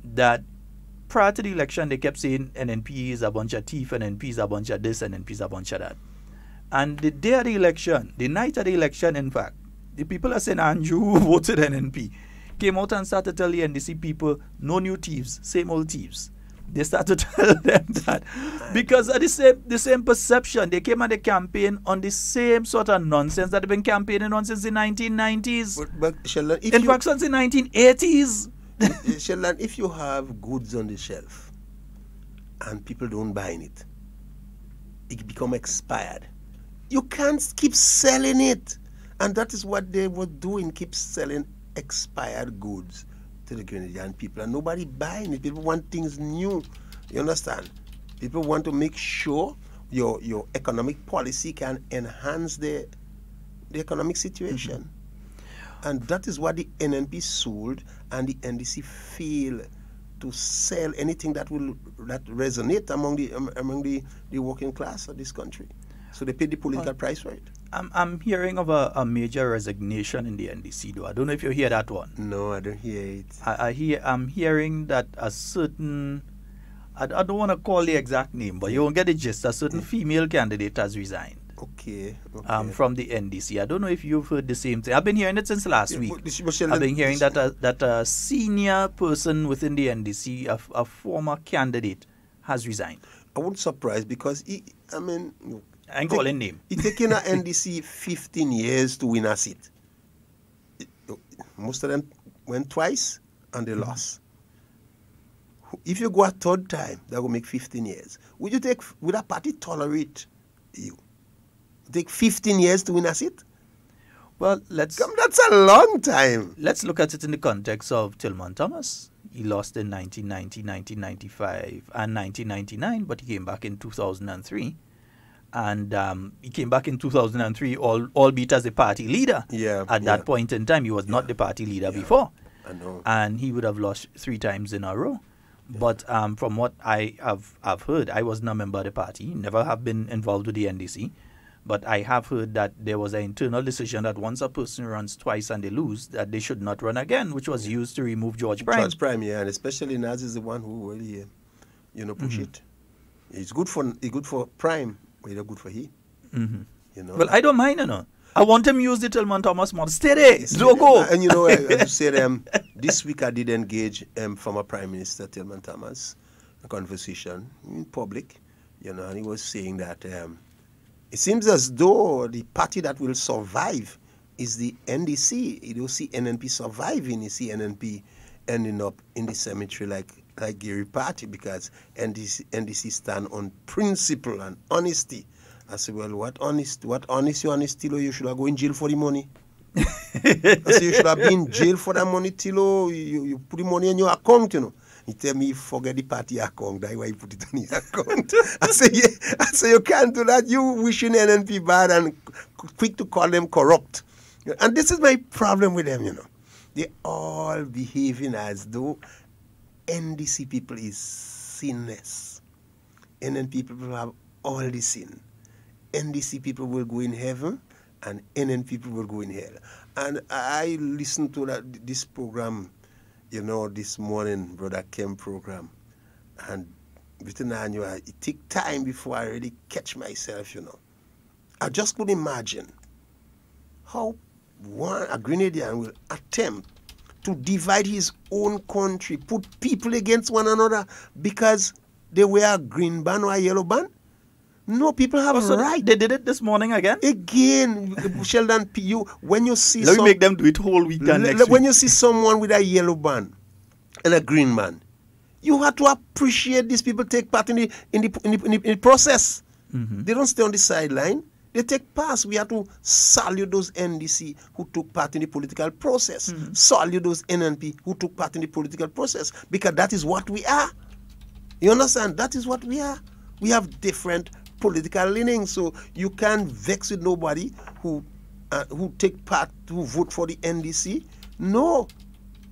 that prior to the election, they kept saying NNP is a bunch of thief, NNP is a bunch of this, NNP is a bunch of that. And the day of the election, the night of the election, in fact, the people of St. Andrew who voted NNP came out and started to tell the NDC people, no new thieves, same old thieves. They started to tell them that because of the same perception. They came on the campaign on the same sort of nonsense that they've been campaigning on since the 1990s. But Sheldon, in fact, since the 1980s. Sheldon, if you have goods on the shelf and people don't buy it, it become expired. You can't keep selling it. And that is what they were doing, keep selling expired goods to the Grenadian people, and nobody buying it. People want things new. You understand? People want to make sure your economic policy can enhance the economic situation. And that is what the NNP sold, and the NDC failed to sell anything that resonate among the working class of this country. So they paid the political price for it. I'm hearing of a major resignation in the NDC, though. I don't know if you hear that one. No, I don't hear it. I'm hearing that a certain, I don't want to call the exact name, but you won't get the gist. A certain female candidate has resigned. Okay. From the NDC. I don't know if you've heard the same thing. I've been hearing it since last week. I've been hearing that a senior person within the NDC, a former candidate, has resigned. I wouldn't surprise because I ain't calling name. It's taken an NDC 15 years to win a seat. Most of them went twice and they lost. If you go a third time, that will make 15 years. Would a party tolerate you? Take 15 years to win a seat? Well, that's a long time. Let's look at it in the context of Tillman Thomas. He lost in 1990, 1995, and 1999, but he came back in 2003. And he came back in 2003, albeit as the party leader. Yeah. At that point in time, he was not the party leader before. I know. And he would have lost 3 times in a row. But from what I have heard, I wasn't a member of the party, never have been involved with the NDC. But I have heard that there was an internal decision that once a person runs twice and they lose, that they should not run again, which was used to remove George Prime. George Prime, yeah, and especially Naz is the one who really, push it. It's good for Prime, but it's not good for he. Well, I don't mind, I want him to use the Tillman Thomas model. Stay there. Don't go. And as you said, this week I did engage former Prime Minister Tillman Thomas, a conversation in public, and he was saying that it seems as though the party that will survive is the NDC. You don't see NNP surviving. You see NNP ending up in the cemetery like Gary Party, because NDC stand on principle and honesty. I said, well, what honest you honest, Tilo? You should have go in jail for the money. I said, you should have been in jail for that money, Tilo. You put the money in your account, He tell me, forget the party account. That's why you put it on your account. I say, yeah. I say, you can't do that. You wishing NNP bad and quick to call them corrupt. And this is my problem with them, They all behaving as though NDC people is sinless. NNP people have all the sin. NDC people will go in heaven and NN people will go in hell. And I listened to this program, this morning, Brother Kem program. And between now and you, it take time before I really catch myself, I just could imagine how a Grenadian will attempt to divide his own country, put people against one another because they wear a green band or a yellow band. No, people have a right. They did it this morning again? Again, Sheldon, when you see Let me make them do it whole weekend next week. When you see someone with a yellow band and a green band, you have to appreciate these people take part in the process. They don't stay on the sideline. They take part. We have to salute those NDC who took part in the political process. Salute those NNP who took part in the political process, because that is what we are. You understand? That is what we are. We have different political leanings, so you can't vex with nobody who take part, who vote for the NDC. No,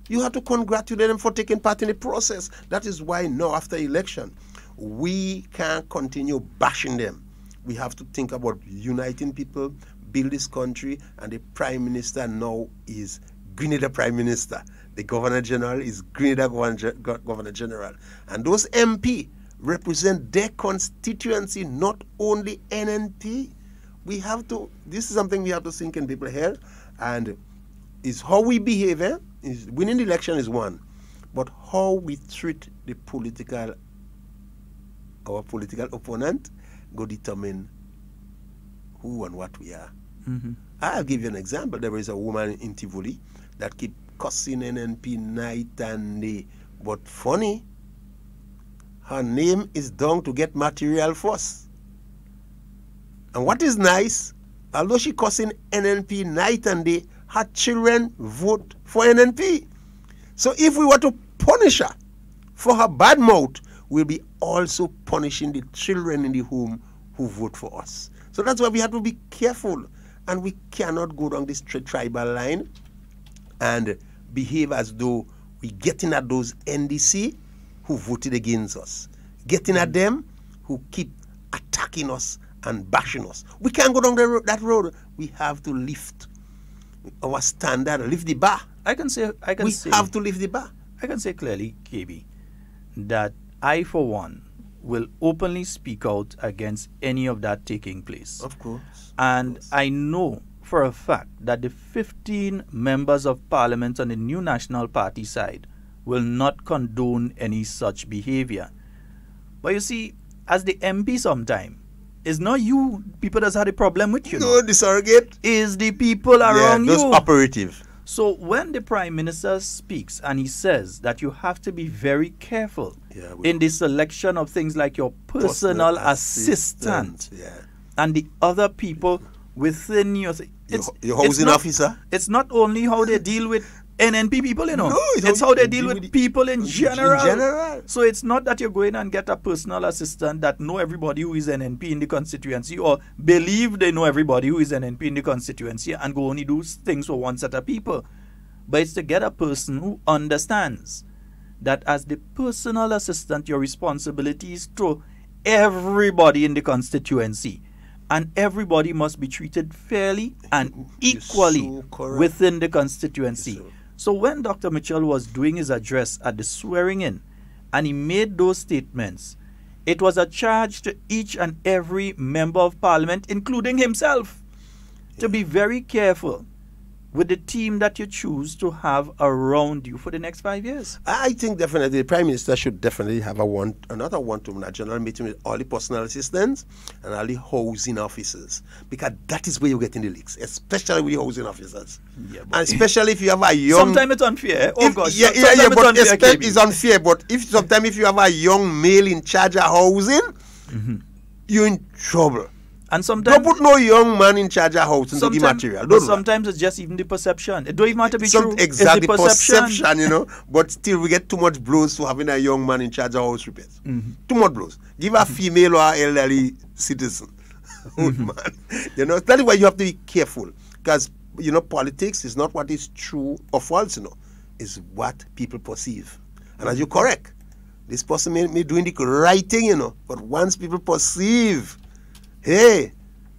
you have to congratulate them for taking part in the process. That is why now, after election, we can't continue bashing them. We have to think about uniting people, build this country, and the Prime Minister now is Grenada Prime Minister. The Governor General is Grenada Governor General. And those MP represent their constituency, not only NNP. This is something we have to sink in people's head, and is how we behave. Winning the election is one, but how we treat our political opponent go determine who and what we are. I'll give you an example. There is a woman in Tivoli that keep cussing NNP night and day, but funny, her name is down to get material first. And what is nice, although she cussing NNP night and day, her children vote for NNP. So if we were to punish her for her bad mouth, we'll be also punishing the children in the home who vote for us. So that's why we have to be careful, and we cannot go down this tribal line and behave as though we're getting at those NDC who voted against us, getting at them who keep attacking us and bashing us. We can't go down that road. We have to lift our standard, lift the bar. We have to lift the bar. I can say clearly, KB, that I, for one, will openly speak out against any of that taking place. Of course. And I know for a fact that the 15 members of parliament on the New National Party side will not condone any such behavior. But you see, as the MP sometime, it's not you people that's had a problem with you. No, the surrogate. Is the people around those you. Operative. So when the Prime Minister speaks and he says that you have to be very careful in the selection of things like your personal assistant and the other people within your housing officer. It's not only how they deal with NNP people, you know. No, it's how they deal with people in general. In general. So it's not that you're going and get a personal assistant that know everybody who is NNP in the constituency or believe they know everybody who is NNP in the constituency and go only do things for one set of people. But it's to get a person who understands that as the personal assistant, your responsibility is to everybody in the constituency. And everybody must be treated fairly and equally within the constituency. So when Dr. Mitchell was doing his address at the swearing-in, and he made those statements, it was a charge to each and every member of parliament, including himself, to be very careful with the team that you choose to have around you for the next 5 years. I think definitely the Prime Minister should definitely have another one-to-one general meeting with all the personal assistants and all the housing officers, because that is where you get in the leaks, especially with the housing officers. Yeah, and especially if you have a young... Sometimes it's unfair. Oh, gosh. Yeah, but it's unfair. But sometimes if you have a young male in charge of housing, you're in trouble. And sometimes don't put no young man in charge of housing to give material. Don't sometimes it's just even the perception. It don't even have to be true. Exactly, the perception, you know. But still, we get too much blows for having a young man in charge of house repairs. Too much blows. Give a female or elderly citizen, old man. You know, that is why you have to be careful, because you know politics is not what is true or false. You know, is what people perceive. And as you're correct, this person may be doing the right thing, you know. But once people perceive, hey,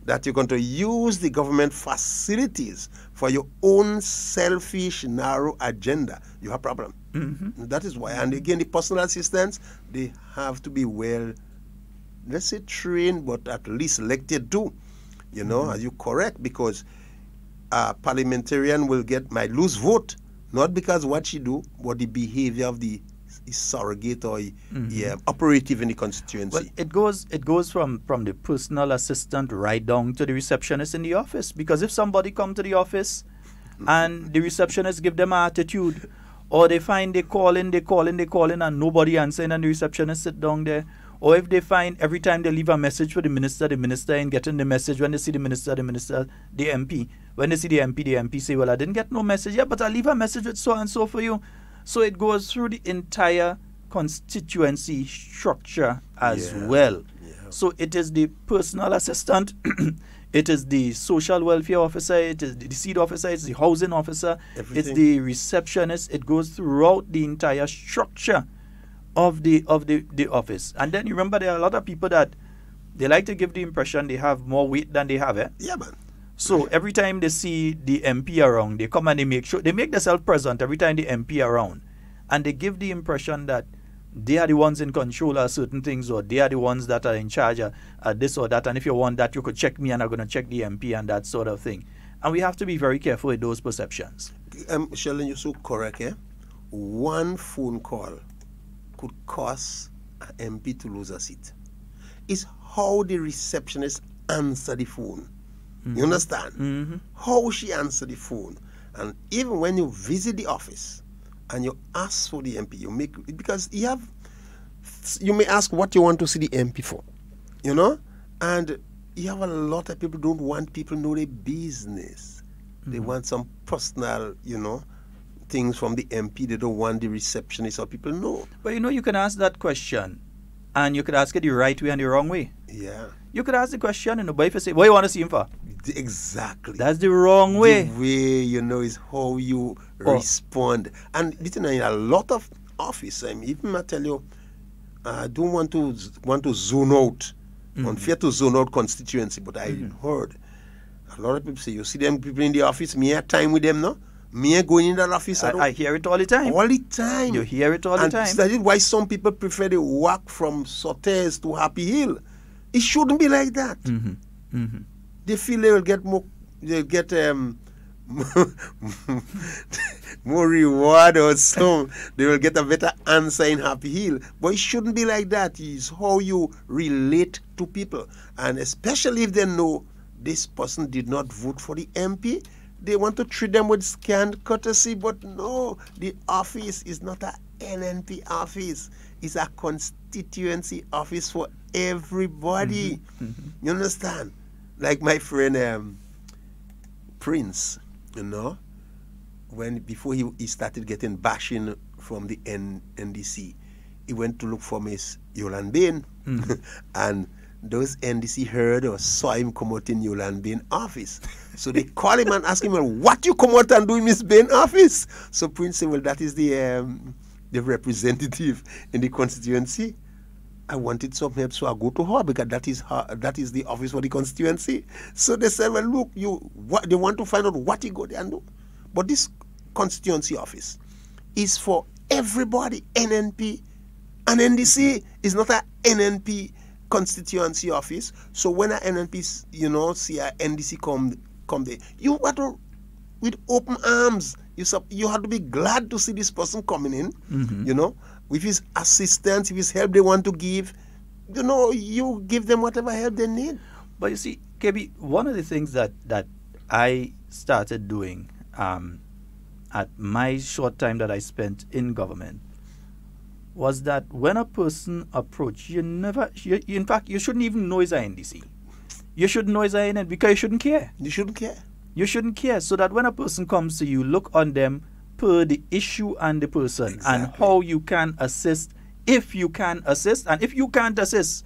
that you're going to use the government facilities for your own selfish, narrow agenda, you have a problem. That is why. And again, the personal assistants, they have to be well, let's say trained, but at least selected too. You know, are you correct? Because a parliamentarian might lose vote, not because what she do, but the behavior of the surrogate or operative in the constituency. Well, it goes from the personal assistant right down to the receptionist in the office. Because if somebody come to the office and the receptionist give them an attitude, or they find they call in and nobody answering and the receptionist sit down there, or if they find every time they leave a message for the minister ain't getting the message. When they see the minister, the MP. When they see the MP say, well, I didn't get no message yet, but I leave a message with so and so for you. So it goes through the entire constituency structure as well. Yeah. So it is the personal assistant, it is the social welfare officer, it is the seed officer, it's the housing officer, it's the receptionist. It goes throughout the entire structure of the office. And then you remember there are a lot of people that they like to give the impression they have more weight than they have. Yeah, man. So every time they see the MP around, they come and they make themselves present every time the MP around. And they give the impression that they are the ones in control of certain things, or they are the ones that are in charge of this or that. And if you want that, you could check me and I'm going to check the MP and that sort of thing. And we have to be very careful with those perceptions. Sheldon, you're so correct, eh? One phone call could cause an MP to lose a seat. It's how the receptionist answer the phone. You understand? How she answered the phone. And even when you visit the office and you ask for the MP, because you may ask what you want to see the MP for, you know? And you have a lot of people don't want people to know their business. They want some personal, you know, things from the MP. They don't want the receptionist or people know. But you know, you can ask that question and you could ask it the right way and the wrong way. Yeah. You could ask the question, but if you say, what you want to see him for? Exactly. That's the wrong way. The way, you know, is how you respond. And in a lot of office, even I tell you, I don't want to zone out. Unfair to zone out constituency, but I heard a lot of people say, you see them people in the office, me have time with them, no? Me going in that office. I hear it all the time. All the time. You hear it all the time. That is why some people prefer to walk from Sotes to Happy Hill. It shouldn't be like that. They feel they will get more, they'll get more reward or some. They will get a better answer in Happy Hill. But it shouldn't be like that. It's how you relate to people. And especially if they know this person did not vote for the MP, they want to treat them with scant courtesy. But no, the office is not an NNP office. It's a constituency office for everybody. You understand? Like my friend Prince, you know, before he started getting bashing from the NDC, he went to look for Miss Yolan Bain. And those NDC heard or saw him come out in Yolan Bain office. So they call him and ask him, well, what you come out and do in Miss Bain office? So Prince said, well, that is the representative in the constituency. I wanted some help, so I go to her because that is the office for the constituency. So they said, well, look, they want to find out what you go there and do. But this constituency office is for everybody, NNP and NDC. Is not a NNP constituency office. So when a NNP, see a NDC come there, you want to, with open arms, you have to be glad to see this person coming in, with his assistance, with his help they want to give, you give them whatever help they need. But you see, KB, one of the things that I started doing at my short time that I spent in government was that when a person approached, in fact, you shouldn't even know it's a NDC. You shouldn't know it's a NN because you shouldn't care. You shouldn't care. You shouldn't care. So that when a person comes to you, look on them per the issue and the person and how you can assist, if you can assist, and if you can't assist,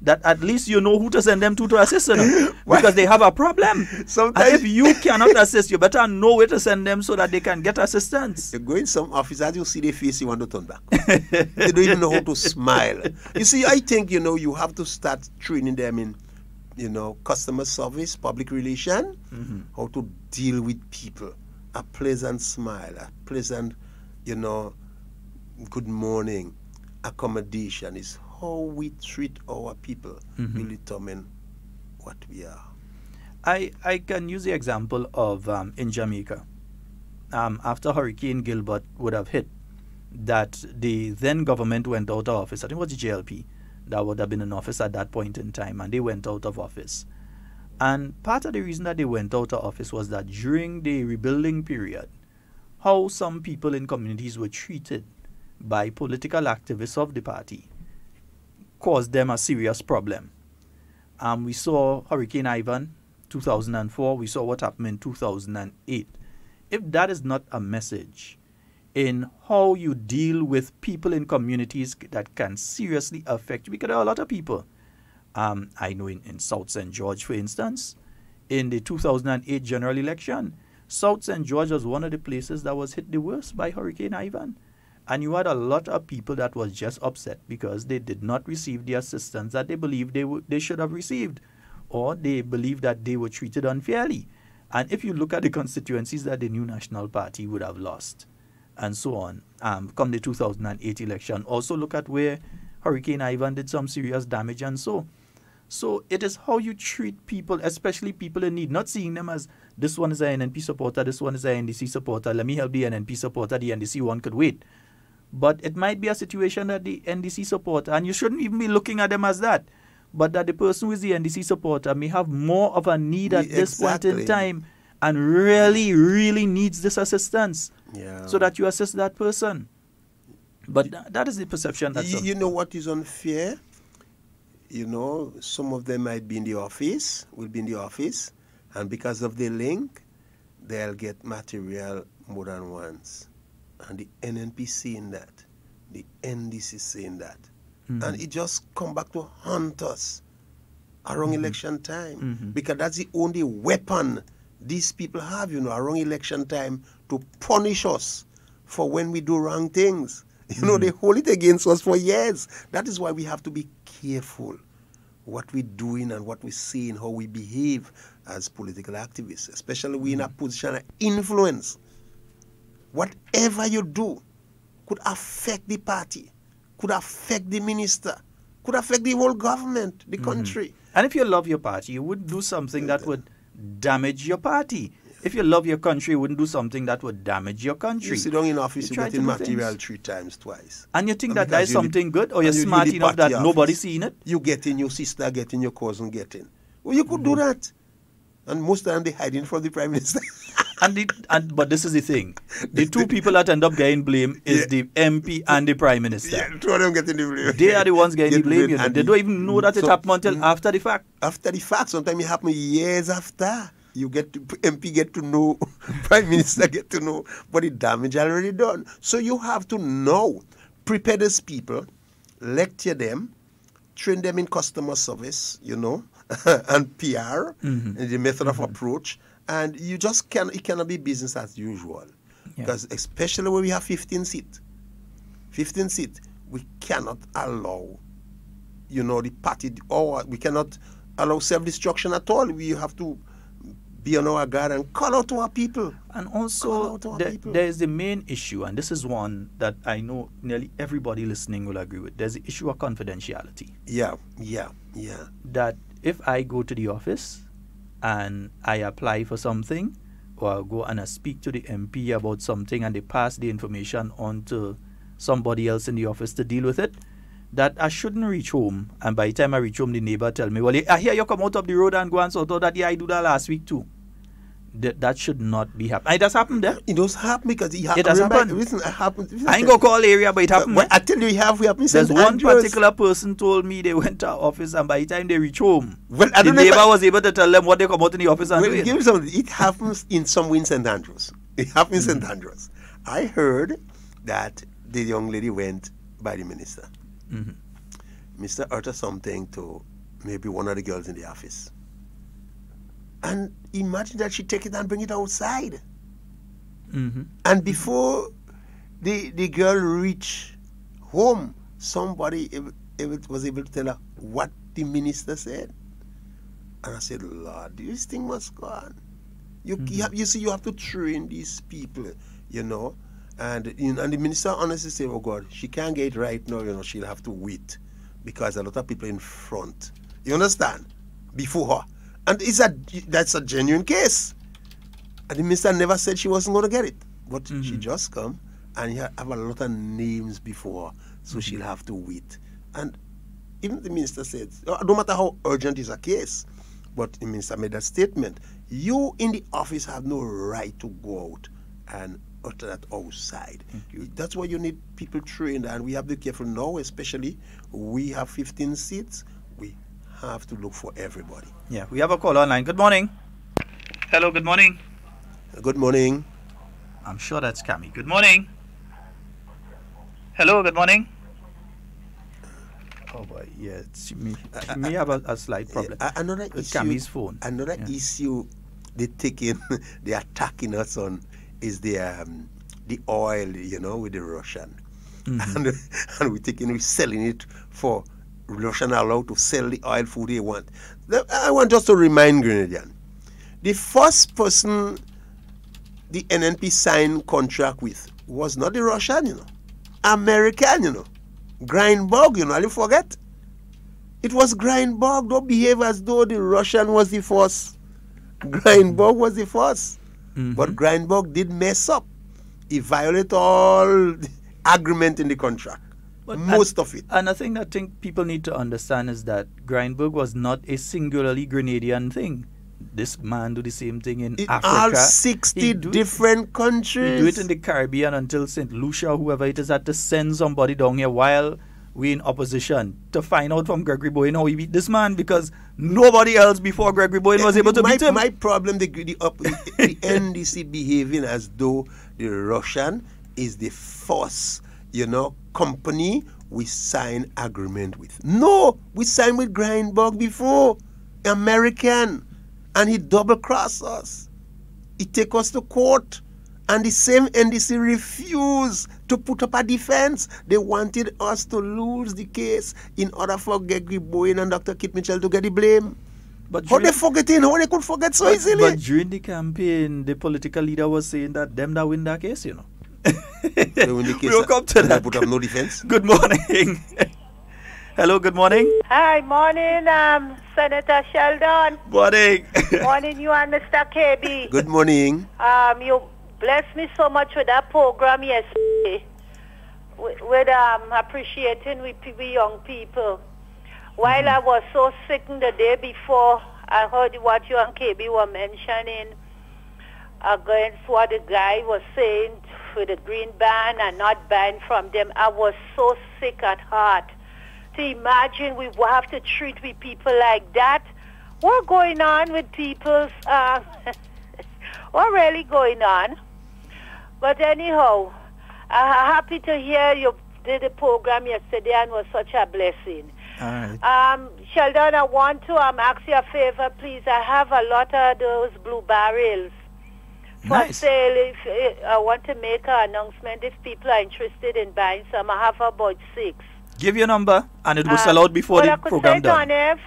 that at least you know who to send them to assist them because they have a problem. Sometimes, and if you cannot assist, you better know where to send them so that they can get assistance. You go in some office, as you see their face, you want to turn back. They don't even know how to smile. You see, I think, you have to start training them in, customer service, public relation, how to deal with people. A pleasant smile, a pleasant, good morning, accommodation is how we treat our people will determine what we are. I can use the example of in Jamaica. After Hurricane Gilbert would have hit, that the then government went out of office. I think it was the JLP that would have been in office at that point in time, and they went out of office. And part of the reason that they went out of office was that during the rebuilding period, how some people in communities were treated by political activists of the party caused them a serious problem. We saw Hurricane Ivan, 2004. We saw what happened in 2008. If that is not a message in how you deal with people in communities that can seriously affect you, because there are a lot of people. I know in South St. George, for instance, in the 2008 general election, South St. George was one of the places that was hit the worst by Hurricane Ivan. And you had a lot of people that was just upset because they did not receive the assistance that they believed they should have received, or they believed that they were treated unfairly. And if you look at the constituencies that the New National Party would have lost, and so on, come the 2008 election, also look at where Hurricane Ivan did some serious damage and so. So it is how you treat people, especially people in need, not seeing them as this one is an NNP supporter, this one is an NDC supporter, let me help the NNP supporter, the NDC one could wait. But it might be a situation that the NDC supporter, and you shouldn't even be looking at them as that, but that the person who is the NDC supporter may have more of a need at this point in time and really, really needs this assistance so that you assist that person. But that is the perception. You know what is unfair? Some of them might be in the office, will be in the office, and because of the link, they'll get material more than once. And the NNP saying that, the NDC saying that. And it just come back to haunt us around election time. Because that's the only weapon these people have, around election time to punish us for when we do wrong things. They hold it against us for years. That is why we have to be careful what we're doing and what we're saying, how we behave as political activists, especially we in a position of influence. Whatever you do could affect the party, could affect the minister, could affect the whole government, the country. And if you love your party, you wouldn't do something that would damage your party. If you love your country, you wouldn't do something that would damage your country. You sit down in office, you get in material 3 times, twice. And you think that is something good, or you're smart enough that nobody's seeing it? You get in, your sister get in, your cousin get in. Well, you could do that. And most of the time, they hiding from the Prime Minister. But this is the thing. The two people that end up getting blame is the MP and the Prime Minister. Yeah, two of them getting the blame. They are the ones getting the blame. They don't even know that it happened until after the fact. After the fact. Sometimes it happens years after. You get to, MP get to know, Prime Minister get to know, but the damage already done. So you have to know, prepare these people, lecture them, train them in customer service, and PR, and the method of approach, and you just it cannot be business as usual. Because especially when we have 15 seats, we cannot allow, the party, or we cannot allow self-destruction at all. We have to be on our guard and call out to our people. And also, there is the main issue, and this is one that I know nearly everybody listening will agree with. There's the issue of confidentiality. Yeah. That if I go to the office and I apply for something, or I go and I speak to the MP about something and they pass the information on to somebody else in the office to deal with it, that I shouldn't reach home, and by the time I reach home, the neighbor tell me, well, I hear you come out of the road and go and sort out that. Yeah, I do that last week too. That should not be happening. It does happen there. It does happen because it does happen. Listen, I ain't gonna call area, but it happened. I tell you, we have. There's one particular person told me they went to our office, and by the time they reach home, the neighbor was able to tell them what they come out in the office and do. Give me something. It happens in some in St. Andrews. It happens in St. Andrews. I heard that the young lady went by the minister. Mr. uttered something to maybe one of the girls in the office. And imagine that she take it and bring it outside. And before the girl reached home, somebody was able to tell her what the minister said. And I said, Lord, this thing must go on. You have to train these people, And the minister honestly said, oh God, she can't get it right now, she'll have to wait. Because a lot of people in front. You understand? Before her. And that's a genuine case. And the minister never said she wasn't going to get it. But she just come and have a lot of names before her. So she'll have to wait. And even the minister said, no matter how urgent is a case, but the minister made that statement, you in the office have no right to go out and utter that outside. That's why you need people trained, and we have to be careful now, especially we have 15 seats. We have to look for everybody. Yeah, we have a call online. Good morning. Hello, good morning. Good morning. I'm sure that's Cami. Good morning. Hello, good morning. Oh boy, yeah, me have a slight problem. Another with issue, Cami's phone. Another issue they're attacking us on is the oil, with the Russian. And we're selling it for Russian allowed to sell the oil food they want. I want just to remind Grenadian, the first person the NNP signed contract with was not the Russian, American, Grindberg, you forget? It was Grindberg. Don't behave as though the Russian was the first. Grindberg was the first. But Grindberg did mess up. He violated all agreement in the contract. But most of it. And a thing I think people need to understand is that Grindberg was not a singularly Grenadian thing. This man do the same thing in Africa. All 60 different countries. He do it in the Caribbean until St. Lucia, whoever it is, had to send somebody down here while we in opposition to find out from Gregory Bowen how he beat this man, because nobody else before Gregory Bowen was able to beat him. My problem, the NDC behaving as though the Russian is the first, company we sign agreement with. No, we signed with Grindberg before, American, and he double-crossed us. He take us to court. And the same NDC refused to put up a defense. They wanted us to lose the case in order for Gregory Bowen and Dr. Kit Mitchell to get the blame. But how they forgetting? How they could forget so easily? But during the campaign, the political leader was saying that them that win that case, They win the case. We'll come to that. Put up no defense. Good morning. Hello, good morning. Hi, morning, Senator Sheldon. Morning. Morning, you and Mr. KB. Good morning. You blessed me so much with that program yesterday, with appreciating with young people. While I was so sick the day before, I heard what you and KB were mentioning against what the guy was saying with the green ban and not buying from them. I was so sick at heart. To imagine we will have to treat with people like that what going on with people's, what really going on? But anyhow, happy to hear you did the program yesterday and was such a blessing. All right. Sheldon, I want to ask you a favor, please. I have a lot of those blue barrels for Nice. sale. If I want to make an announcement if people are interested in buying some. I have about 6. Give your number, and it will sell out before well, the I could program say it done. on there,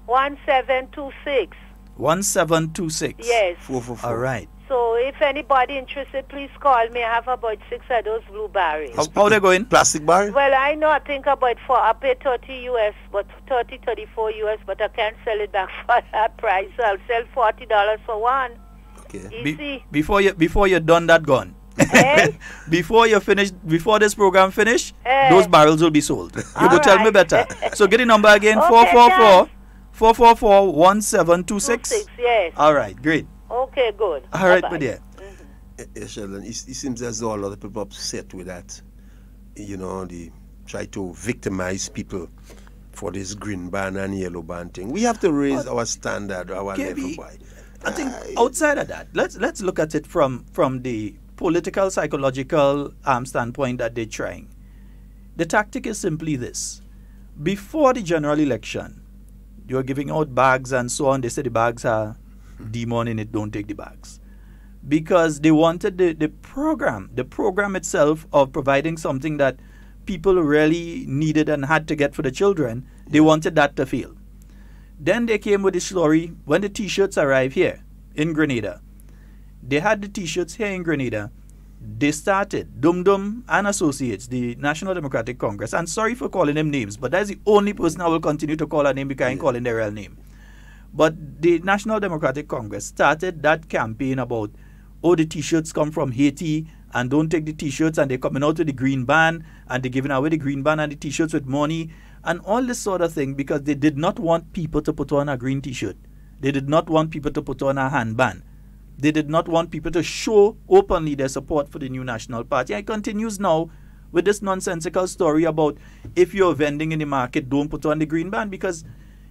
444-1726. 1726. Yes. 444. All right. So if anybody interested, please call me. I have about 6 of those blue barrels. How they going? Plastic bar? Well, I know, I think about I pay 30 US, but 34 US, but I can't sell it back for that price. So I'll sell $40 for one. Okay. Easy. Before you're done that gone. Eh? Before this program finish, Eh. those barrels will be sold. You All go tell me right. better. So get the number again, Okay, 444-1726. 26, yes. All right, great. Okay, good. All right, Bye-bye. my dear. Sheldon, it seems as though a lot of people are upset with that. You know, they try to victimize people for this green ban and yellow ban thing. We have to raise our standard, our level. KB, Boy. I think outside of that, let's look at it from the political, psychological standpoint that they're trying. The tactic is simply this. Before the general election, you're giving out bags and so on. They say the bags are demon in it, don't take the bags. Because they wanted the program itself of providing something that people really needed and had to get for the children, they wanted that to fail. Then they came with the story when the T-shirts arrived here in Grenada. They had the T-shirts here in Grenada. They started, Dum Dum and Associates, the National Democratic Congress, and sorry for calling them names, but that's the only person I will continue to call a name because I ain't calling their real name. But the National Democratic Congress started that campaign about, oh, the T-shirts come from Haiti, and don't take the T-shirts, and they're coming out with the green band, and they're giving away the green band and the T-shirts with money, and all this sort of thing, because they did not want people to put on a green T-shirt. They did not want people to put on a handband. They did not want people to show openly their support for the new National Party. And it continues now with this nonsensical story about if you're vending in the market, don't put on the green band, because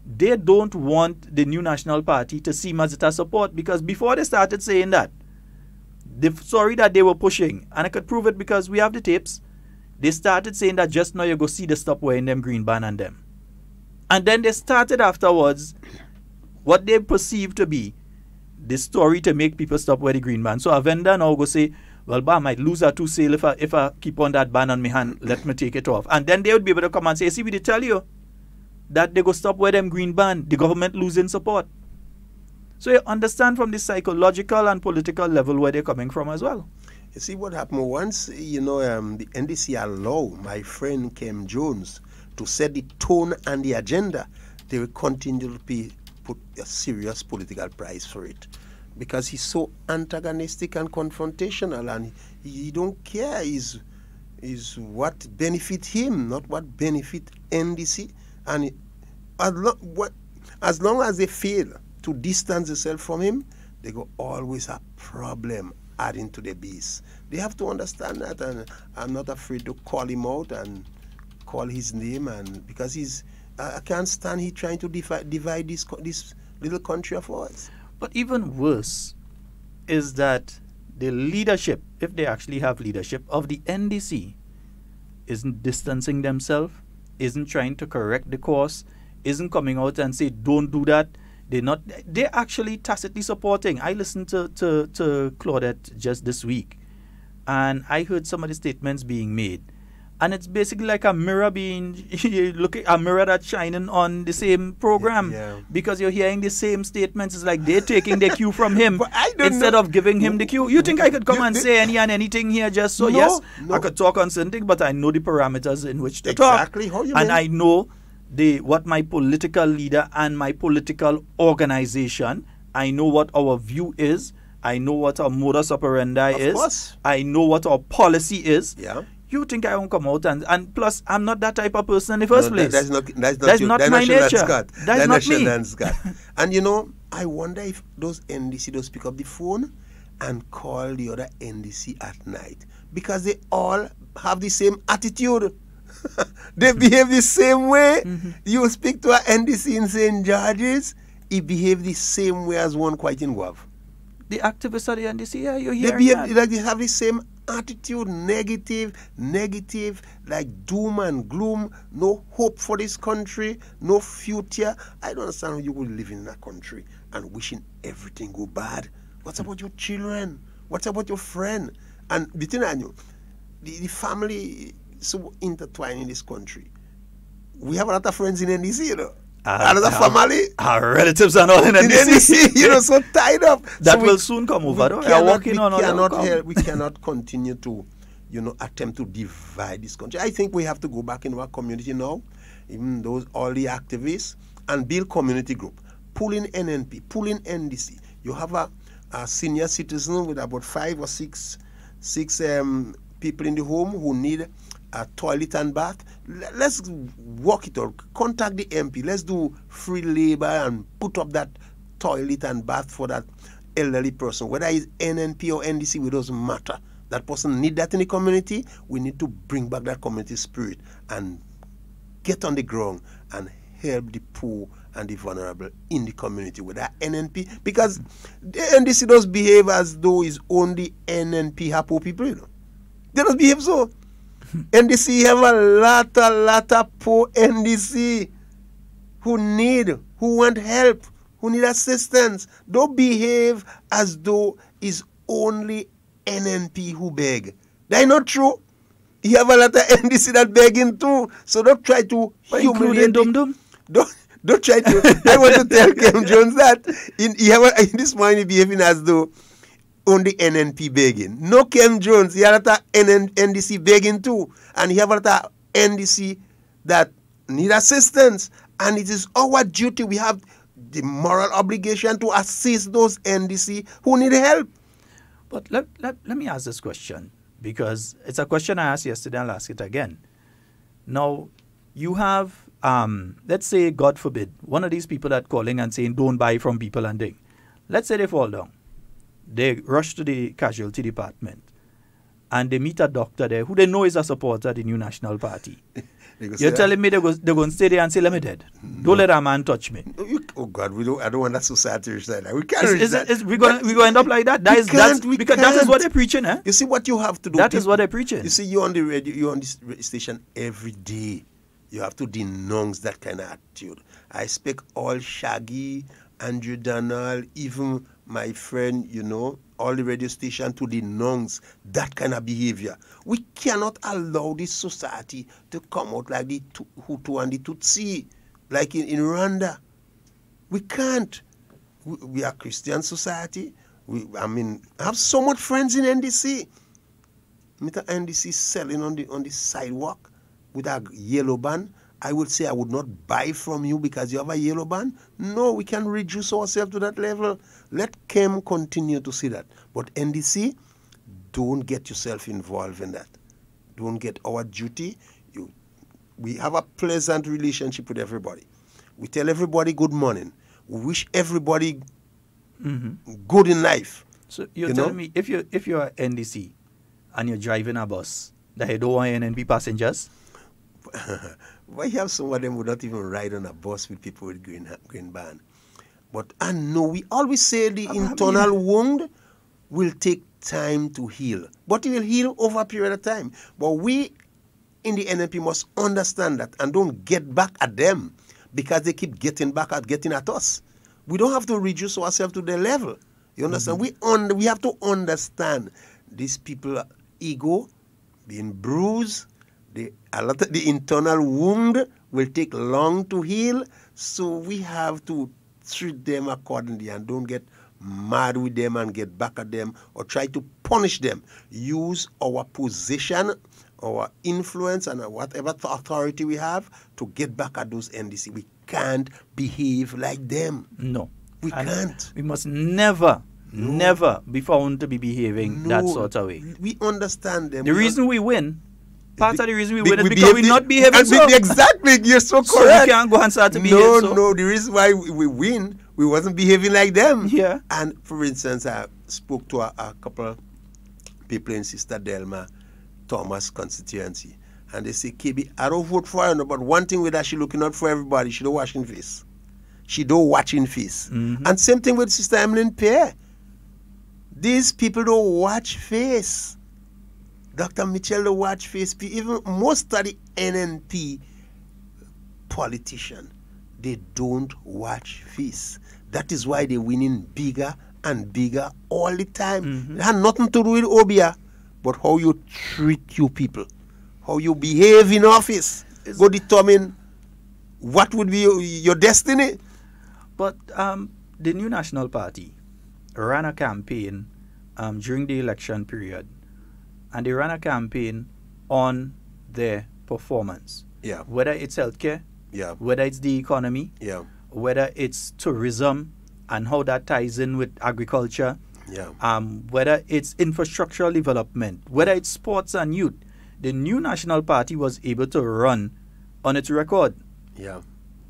they don't want the new National Party to seem as it has support. Because before they started saying that, the story that they were pushing, and I could prove it because we have the tapes, they started saying that just now you go see the stop wearing them green band and them. And then they started afterwards what they perceived to be the story to make people stop wearing the green band. So a vendor now go say, well, I might lose a 2 sale if I keep on that band on my hand, let me take it off. And then they would be able to come and say, see, we did tell you that they go stop wearing them green band, the government losing support. So you understand from the psychological and political level where they're coming from as well. You see what happened once, the NDC allowed my friend Kem Jones to set the tone and the agenda. They will continue to put a serious political price for it, because he's so antagonistic and confrontational, and he don't care is what benefit him, not what benefit NDC. And as long as they fail to distance themselves from him, they go always have problem adding to the beast. They have to understand that, and I'm not afraid to call him out and call his name, and because I can't stand he trying to divide this little country of ours. But even worse is that the leadership, if they actually have leadership, of the NDC isn't distancing themselves, isn't trying to correct the course, isn't coming out and say, don't do that. They're actually tacitly supporting. I listened to Claudette just this week, and I heard some of the statements being made. And it's basically like a mirror a mirror that's shining on the same program, because you're hearing the same statements. It's like they're taking the cue from him instead of giving him the cue. You think I could come and say any and anything here just so? No. I could talk on something, but I know the parameters in which to talk. Exactly how you and mean. I know what my political leader and my political organization, I know what our view is. I know what our modus operandi is. Course. I know what our policy is. Yeah. You think I won't come out and plus I'm not that type of person in the first place. That's not my nature. Scott. That's not me. Sheldon Scott. And I wonder if those NDC don't pick up the phone and call the other NDC at night, because they all have the same attitude. They behave the same way. You speak to a NDC in St. George's, he behave the same way as one quite in Guav. The activists of the NDC, yeah, you're They hearing behave that. like they have the same attitude, negative, like doom and gloom, no hope for this country, no future. I don't understand how you will live in a country and wishing everything go bad. What's about your children? What's about your friend? And between you, the family so intertwined in this country. We have a lot of friends in NDC, you know. Another family. Our relatives are not in NDC, you know, so tied up. That So will soon come over, though. You're working on all we cannot continue to, you know, attempt to divide this country. I think we have to go back in our community now, even those all the activists, and build community group. Pull in NNP, pull in NDC. You have a senior citizen with about 5 or 6 people in the home who need a toilet and bath. Let's work it out. Contact the MP. Let's do free labor and put up that toilet and bath for that elderly person. Whether it's NNP or NDC, it doesn't matter. That person need that in the community. We need to bring back that community spirit and get on the ground and help the poor and the vulnerable in the community with that NNP. Because the NDC does behave as though it's only NNP have poor people, you know. They don't behave so. NDC have a lot of poor NDC who want help, who need assistance. Don't behave as though it's only NNP who beg. That's not true. You have a lot of NDC that begging too. So don't try to humiliate. Don't try to. I want to tell Kem Jones that in this morning behaving as though only NNP begging. No, Kem Jones, he have a lot of NDC begging too. And he have a lot of NDC that need assistance. And it is our duty. We have the moral obligation to assist those NDC who need help. But let me ask this question, because it's a question I asked yesterday and I'll ask it again. Now, you have, let's say, God forbid, one of these people that calling and saying, don't buy from people and thing. Let's say they fall down. They rush to the casualty department and they meet a doctor there who they know is a supporter of the New National Party. You're telling me they're going to stay there and say, let me dead. Don't let a man touch me. Oh God, I don't want that society to reach that. We can't reach that. We're going to end up like that. That is what they're preaching, eh? You see what you have to do. That is what they're preaching. You see, you're on the radio, you're on this station every day. You have to denounce that kind of attitude. I expect all Shaggy, Andrew Donald, even my friend, you know, all the radio station to denounce that kind of behavior. We cannot allow this society to come out like the Hutu and the Tutsi, like in Rwanda. We can't. We are a Christian society. I have so much friends in NDC. Mr. NDC selling on the sidewalk with a yellow band. I would say I would not buy from you because you have a yellow band. No, we can reduce ourselves to that level. Let Kem continue to see that. But NDC, don't get yourself involved in that. Don't get our duty. We have a pleasant relationship with everybody. We tell everybody good morning. We wish everybody good in life. So you're telling me if you're NDC and you're driving a bus that you don't want NNP passengers? Why have some of them would not even ride on a bus with people with green band? But I know we always say the internal wound will take time to heal. But it will heal over a period of time. But we in the NNP must understand that and don't get back at them because they keep getting at us. We don't have to reduce ourselves to their level. You understand? We have to understand these people ego being bruised. The internal wound will take long to heal, so we have to treat them accordingly and don't get mad with them and get back at them or try to punish them. Use our position, our influence, and whatever authority we have to get back at those NDC. We can't behave like them. No. We can't. We must never be found to be behaving that sort of way. We understand them. The reason we win, part of the reason we win is because we're not behaving so. Exactly, you're so correct. So we can't go and start to behave so. No, the reason why we win, we wasn't behaving like them. Yeah. And for instance, I spoke to a couple people in Sister Delma, Thomas constituency, And they say, KB, I don't vote for her, no, but one thing with her, she looking out for everybody. She don't washing face. She don't watching face. And same thing with Sister Emmeline Pierre. These people don't watch face. Dr. Mitchell don't watch face. Even most of the NNP politicians, they don't watch face. That is why they're winning bigger and bigger all the time. It had nothing to do with Obia, but how you treat you people, how you behave in office, go determine what would be your destiny. But the New National Party ran a campaign during the election period, and they ran a campaign on their performance. Yeah. Whether it's healthcare, Yeah. whether it's the economy, Yeah. whether it's tourism and how that ties in with agriculture, Yeah. whether it's infrastructural development, whether it's sports and youth, the New National Party was able to run on its record. Yeah.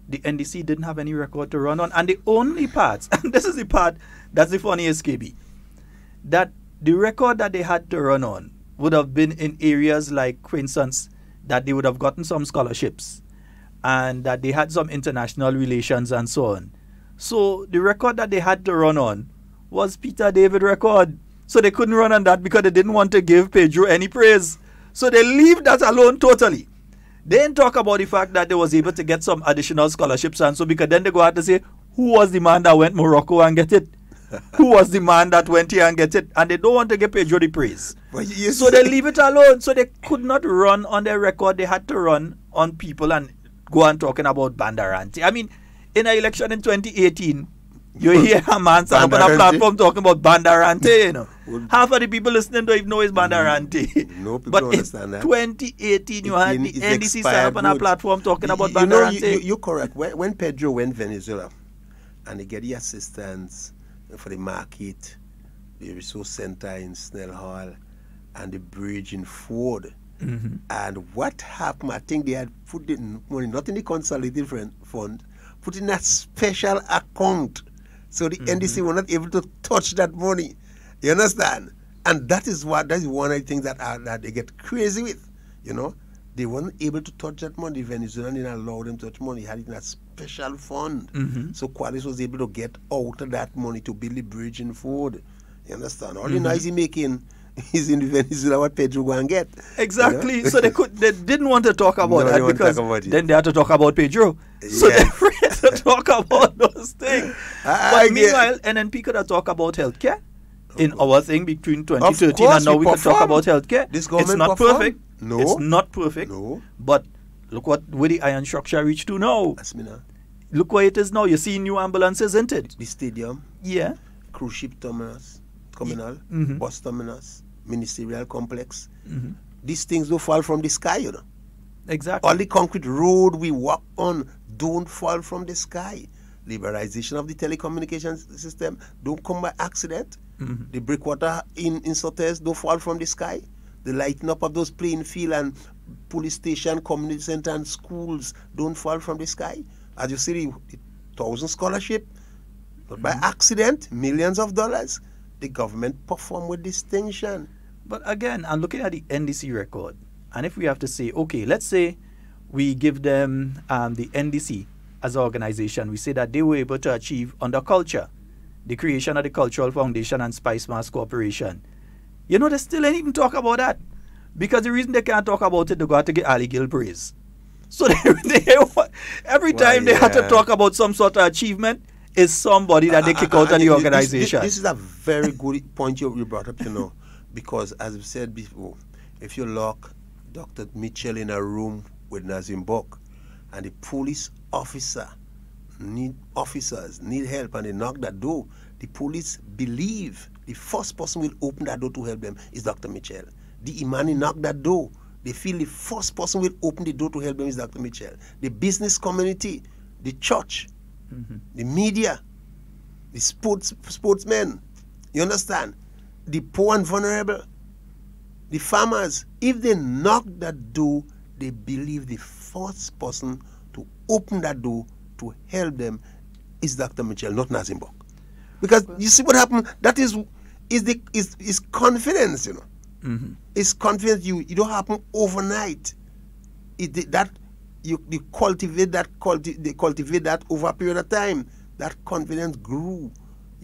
The NDC didn't have any record to run on. And the only parts, and this is the part that's the funniest, KB, that the record that they had to run on would have been in areas like, for instance, that they would have gotten some scholarships and that they had some international relations and so on. So the record that they had to run on was Peter David record. So they couldn't run on that because they didn't want to give Pedro any praise. So they leave that alone totally. They didn't talk about the fact that they was able to get some additional scholarships and so, because then they go out to say, who was the man that went Morocco and get it? Who was the man that went here and get it? And they don't want to give Pedro the praise. So they leave it alone. So they could not run on their record. They had to run on people and go on talking about Bandarante. I mean, in an election in 2018, you hear a man stand up on a platform talking about Bandarante, you know. Half of the people listening don't even know it's Bandarante. No people but don't understand that. In 2018, you had the NDC stand up on a platform talking about Bandarante. You're correct. When Pedro went Venezuela and they get the assistance for the market, the resource center in Snell Hall, and the bridge in Ford. And what happened, I think they had put the money, not in the consolidated fund, put in a special account. So the NDC were not able to touch that money. You understand? And that is one of the things that they get crazy with. You know? They weren't able to touch that money. Venezuela didn't allow them to touch money. They had it in a special fund. So Qualis was able to get out of that money to build the bridge in Ford. You understand? All the noise he making is in Venezuela what Pedro go and get. Exactly. You know? So they didn't want to talk about that because then they had to talk about Pedro. So they're afraid to talk about those things. But meanwhile, NNP could have talked about healthcare in our thing between 2013 and now we can talk about healthcare. This it's not perfect. No. It's not perfect. No. But look where the iron structure reached to now. That's me now. Look where it is now. You see new ambulances, isn't it? The stadium. Yeah. Cruise ship terminus, terminal, bus terminus, ministerial complex. These things don't fall from the sky, you know. Exactly. All the concrete road we walk on don't fall from the sky. Liberalization of the telecommunications system don't come by accident. The breakwater in Sotes don't fall from the sky. The lighting up of those playing field and police station, community center and schools don't fall from the sky. As you see, the 1,000 scholarship, but by accident, millions of dollars. The government perform with distinction. But again, I'm looking at the NDC record. And if we have to say, okay, let's say we give them the NDC as an organization, we say that they were able to achieve under culture, the creation of the Cultural Foundation and Spice Mass Corporation. You know, they still ain't even talk about that. Because the reason they can't talk about it, they got to get Ali Gill praise. So every time they had to talk about some sort of achievement, is somebody that they kick out of the organization. This is a very good point you brought up, you know, because as I've said before, if you lock Dr. Mitchell in a room with Nazim Bok and the police officers need help and they knock that door, the police believe the first person will open that door to help them is Dr. Mitchell. The Imani knock that door. They feel the first person will open the door to help them is Dr. Mitchell. The business community, the church, the media, the sportsmen, you understand? The poor and vulnerable, the farmers. If they knock that door, they believe the first person to open that door to help them is Dr. Mitchell, not Nazim Bok. Because you see what happened? That is confidence, you know. It's confidence. You don't happen overnight. you cultivate they cultivate that over a period of time. That confidence grew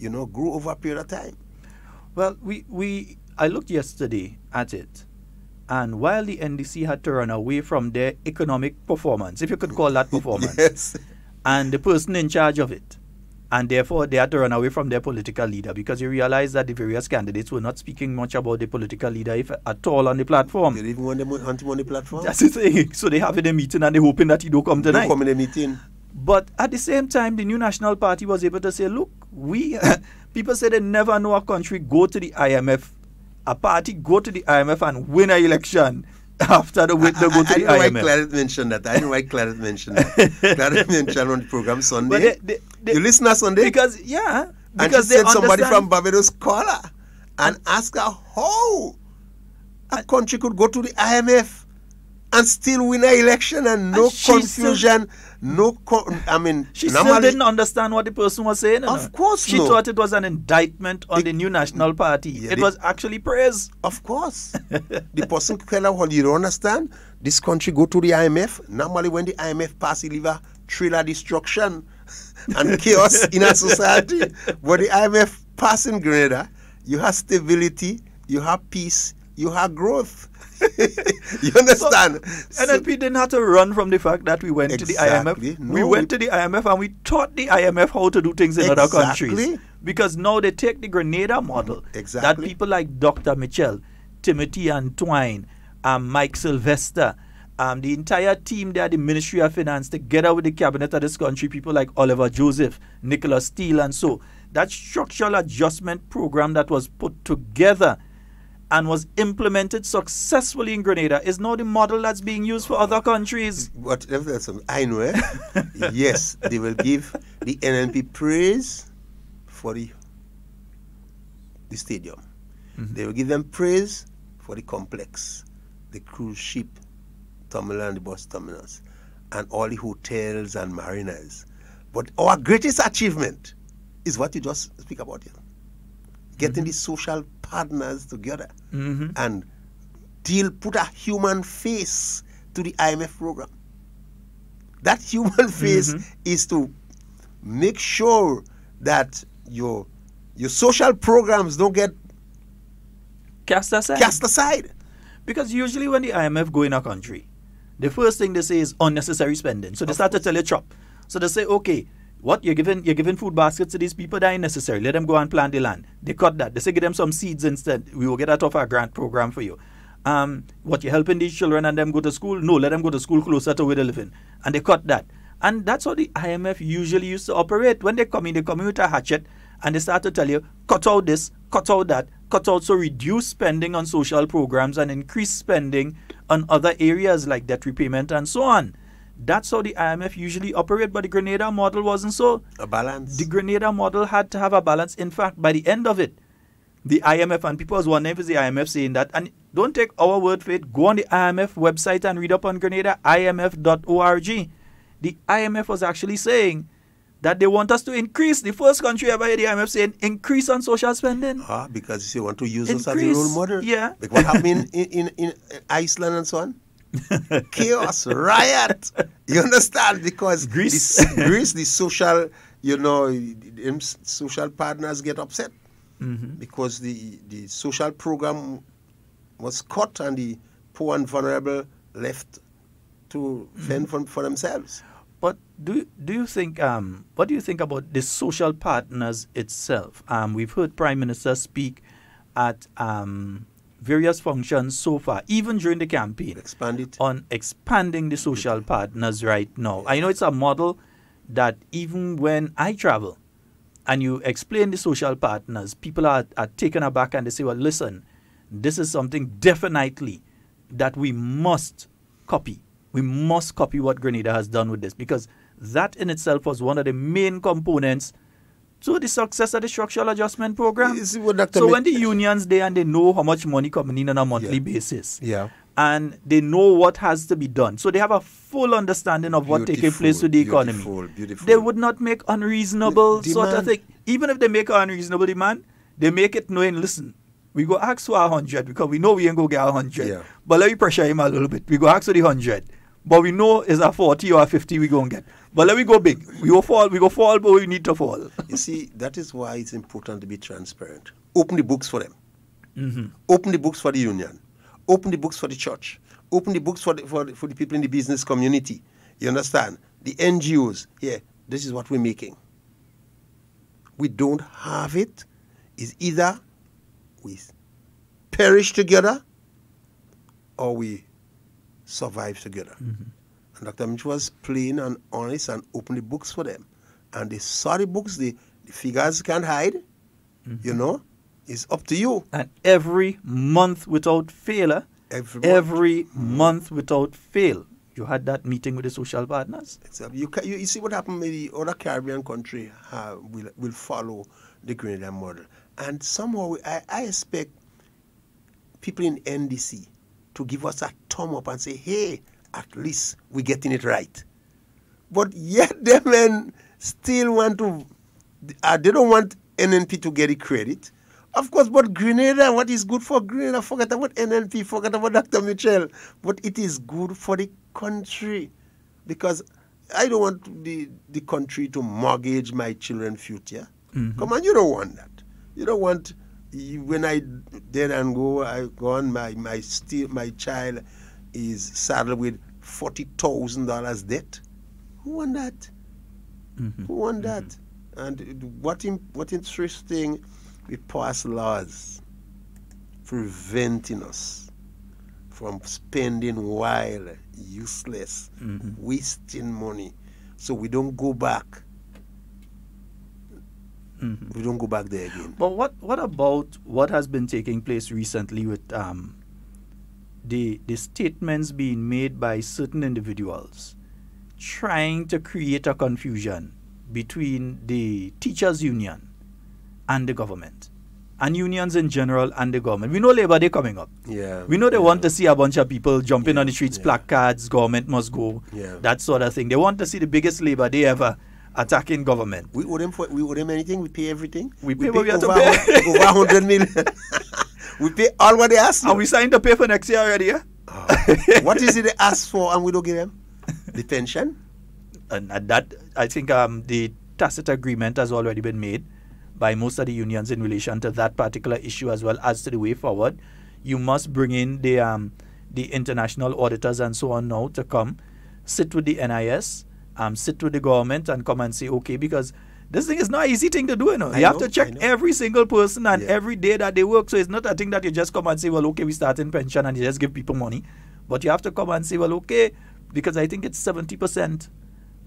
over a period of time. Well, I looked yesterday at it, and while the NDC had to run away from their economic performance, if you could call that performance, Yes. and the person in charge of it, and therefore they had to run away from their political leader, because you realize that the various candidates were not speaking much about the political leader, if at all, on the platform. They didn't want them on the platform. That's the thing. So they have a meeting and they're hoping that he don't come tonight. Don't come in the meeting. But at the same time, the New National Party was able to say, look, people say they never know a country go to the IMF, a party go to the IMF and win an election after they go to the IMF. I know why Claret mentioned that. Claret mentioned on the program Sunday. You listen to Sunday? Because and she they said somebody understand. from Barbados call her and ask her how a country could go to the IMF and still win an election and no confusion, She still didn't understand what the person was saying. Of course She thought it was an indictment on the New National Party. It was actually praise. Of course. The person tell her, well, you don't understand? This country go to the IMF. Normally when the IMF pass, it leave a trail of destruction and chaos in a society. But the IMF pass in Grenada, you have stability, you have peace, you have growth. You understand? NNP didn't have to run from the fact that we went to the IMF. No. We went to the IMF and we taught the IMF how to do things in other countries. Because now they take the Grenada model that people like Dr. Mitchell, Timothy Antwine, Mike Sylvester, the entire team there, the Ministry of Finance, together with the cabinet of this country, people like Oliver Joseph, Nicholas Steele, and so that structural adjustment program that was put together and was implemented successfully in Grenada is now the model that's being used for other countries. Whatever I know, yes, they will give the NNP praise for the stadium. Mm-hmm. They will give them praise for the complex, the cruise ship terminal and the bus terminals, and all the hotels and marinas. But our greatest achievement is what you just speak about here. Getting the social partners together and put a human face to the IMF program. That human face is to make sure that your social programs don't get cast aside. Because usually when the IMF go in a country, the first thing they say is unnecessary spending. So they start to tell you chop. So they say, okay, what you're giving food baskets to these people that ain't necessary. Let them go and plant the land. They cut that. They say give them some seeds instead. We will get that off our grant program for you. What you're helping these children and them go to school? No, let them go to school closer to where they live in. And they cut that. And that's how the IMF usually used to operate. When they come in with a hatchet and they start to tell you, cut out this, cut out that, cut out, so reduce spending on social programs and increase spending on other areas like debt repayment and so on. That's how the IMF usually operate, but the Grenada model wasn't so. A balance. The Grenada model had to have a balance. In fact, by the end of it, the IMF, and people was wondering if it's the IMF saying that, and don't take our word for it, go on the IMF website and read up on Grenada, imf.org. The IMF was actually saying that they want us to increase. The first country ever heard the IMF saying increase on social spending. Because you want to use us as a role model. Yeah. Like what happened in Iceland and so on? Chaos, riot. You understand? Because Greece, the social, social partners get upset because the social program was cut and the poor and vulnerable left to fend for themselves. But do you think what do you think about the social partners itself? We've heard Prime Minister speak at various functions so far, even during the campaign, on expanding the social partners right now. I know it's a model that even when I travel and you explain the social partners, people are taken aback and they say, well, listen, this is something definitely that we must copy. We must copy what Grenada has done with this, because that in itself was one of the main components to the success of the structural adjustment program. So when the unions there and they know how much money coming in on a monthly basis, and they know what has to be done, so they have a full understanding of what taking place with the economy. They would not make unreasonable sort of thing. Even if they make an unreasonable demand, they make it knowing, listen, we go ask for 100 because we know we ain't go get 100. But let me pressure him a little bit. We go ask for the 100. but we know it's a 40 or a 50 we gonna get. But let me go big. We go fall, but we need to fall. You see, that is why it's important to be transparent. Open the books for them. Mm-hmm. Open the books for the union. Open the books for the church. Open the books for the people in the business community. You understand? The NGOs. Yeah, this is what we're making. We don't have it. It's either we perish together or we survive together. Mm-hmm. And Dr. Mitch was plain and honest and opened the books for them. And they saw the books, the figures can't hide. Mm-hmm. You know, it's up to you. And every month without fail, every month without fail, you had that meeting with the social partners. You see what happened with the other Caribbean country will follow the Grenada model. And somehow I expect people in NDC to give us a thumb up and say, hey, at least we're getting it right. But yet them men still want to, they don't want NNP to get the credit. Of course, but Grenada, what is good for Grenada, forget about NNP, forget about Dr. Mitchell, but it is good for the country. Because I don't want the country to mortgage my children's future. Mm-hmm. Come on, you don't want that. You don't want, when I dead and go on, my child is saddled with $40,000 debt. Who want that? Mm-hmm. Who want that? And what interesting, we pass laws preventing us from spending wild, useless, wasting money, so we don't go back. We don't go back there again. But what about what has been taking place recently with the statements being made by certain individuals trying to create a confusion between the teachers' union and the government, and unions in general and the government? We know Labour Day coming up. Yeah. We know they want to see a bunch of people jumping on the streets, Yeah. placards, government must go, that sort of thing. They want to see the biggest Labour Day ever attacking government. We owe them anything. We pay everything. We pay what we have to over, pay. over 100 million. We pay all what they ask. And we signed to pay for next year already, yeah? What is it they ask for and we don't give them? The pension? And that, I think the tacit agreement has already been made by most of the unions in relation to that particular issue, as well as to the way forward. You must bring in the international auditors and so on now to come, sit with the NIS, sit with the government and come and say, okay, because this thing is not an easy thing to do, you know. You have to check every single person and every day that they work. So it's not a thing that you just come and say, well, okay, we start in pension and you just give people money. But you have to come and say, well, okay, because I think it's 70%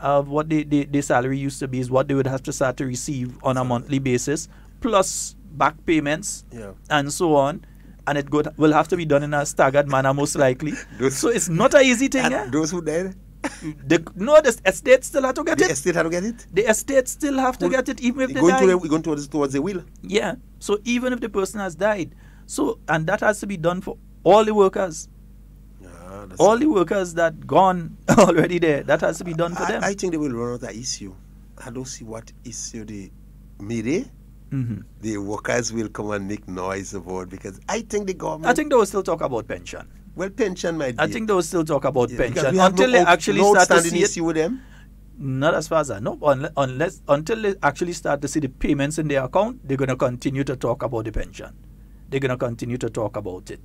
of what the salary used to be is what they would have to start to receive on a monthly basis, plus back payments and so on. And it will have to be done in a staggered manner, most likely. So it's not an easy thing. Those who died? The estate still have to get it. The estate have to get it? The estate still have to get it, even if they die. We're going towards the will. Yeah. So even if the person has died. So, and that has to be done for all the workers. All the workers that gone already there, that has to be done for them. I think they will run out of issue. I don't see what issue they made. The workers will come and make noise about, because I think the government... I think they will still talk about pension. Well, pension might be. I think they will still talk about pension until they actually start to see issue with them. Not as far as I know. Until they actually start to see the payments in their account, they're going to continue to talk about the pension. They're going to continue to talk about it.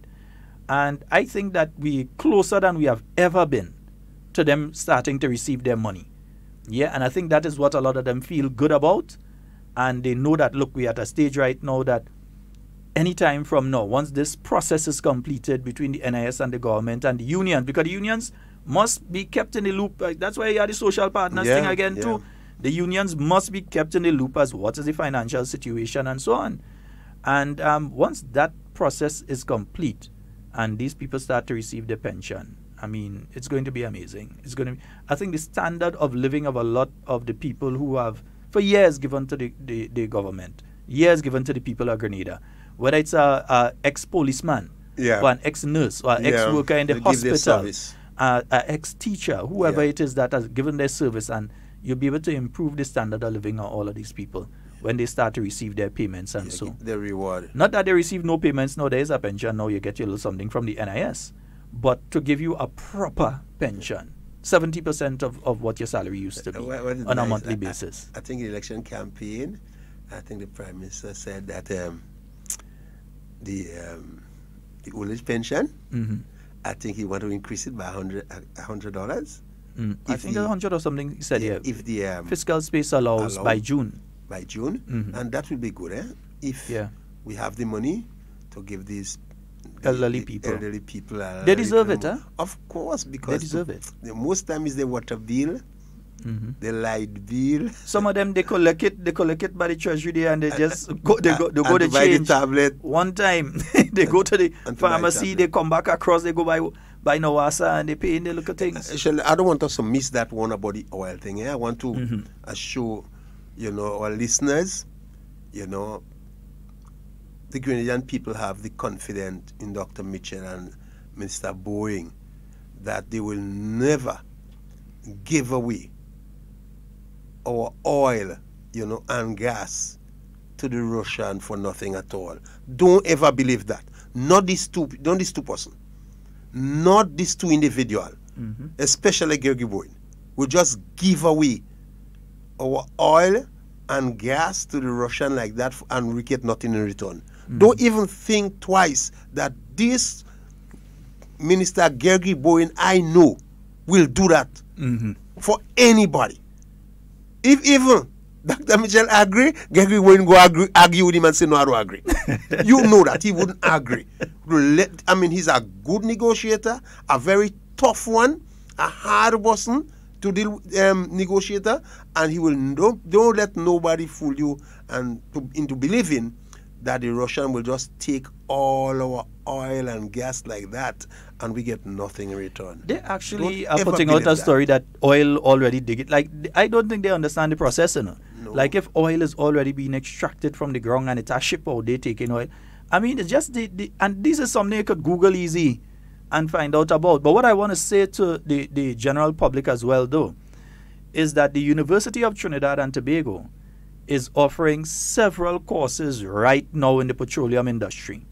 And I think that we're closer than we have ever been to them starting to receive their money. Yeah, and I think that is what a lot of them feel good about. And they know that, look, we're at a stage right now that anytime from now, once this process is completed between the NIS and the government and the union, because the unions must be kept in the loop. That's why you have the social partners thing again too. The unions must be kept in the loop as what is the financial situation and so on. And once that process is complete and these people start to receive their pension, I mean, it's going to be amazing. It's going to be, I think the standard of living of a lot of the people who have for years given to the government, years given to the people of Grenada, whether it's a ex-policeman, or an ex-nurse, or ex-worker in the hospital, an ex-teacher, whoever it is that has given their service, and you'll be able to improve the standard of living of all of these people when they start to receive their payments and so. The reward. Not that they receive no payments, no, there is a pension, now you get your little something from the NIS, but to give you a proper pension, 70% of what your salary used to be What is on a nice, monthly basis. I think the election campaign, I think the Prime Minister said that the old-age pension, I think he want to increase it by $100. I think 100 or something he said, yeah. If the fiscal space allows by June. By June, and that will be good, if we have the money to give these elderly people. They deserve it, huh? Of course, because they deserve it. The most time is the water bill, the light bill. Some of them they collect it by the treasury there, and they just go to change the tablet. One time they go to the pharmacy, they come back across, they go by Nawasa, and they pay in the little things. I don't want us to miss that one about the oil thing. I want to assure our listeners, the Grenadian people have the confidence in Dr. Mitchell and Mr. Boeing that they will never give away our oil, and gas to the Russian for nothing at all. Don't ever believe that. Not these two persons. Not these two individuals, especially Gregory Boeing, will just give away our oil and gas to the Russian like that and we get nothing in return. Don't even think twice that this Minister Gregory Boeing I know will do that for anybody. If even Dr. Mitchell agree, Gregory Boeing go argue with him and say no, I don't agree. You know that he wouldn't agree. He's a good negotiator, a very tough one, a hard person to deal negotiator, and he will don't let nobody fool you and into believing that the Russian will just take all our oil and gas like that and we get nothing in return. They actually are putting out a story that oil already dig it. Like, I don't think they understand the process, No. Like, if oil is already being extracted from the ground and it's a ship out, they taking oil. It's just and this is something you could Google easy and find out about. But what I want to say to the general public as well, though, is that the University of Trinidad and Tobago is offering several courses right now in the petroleum industry,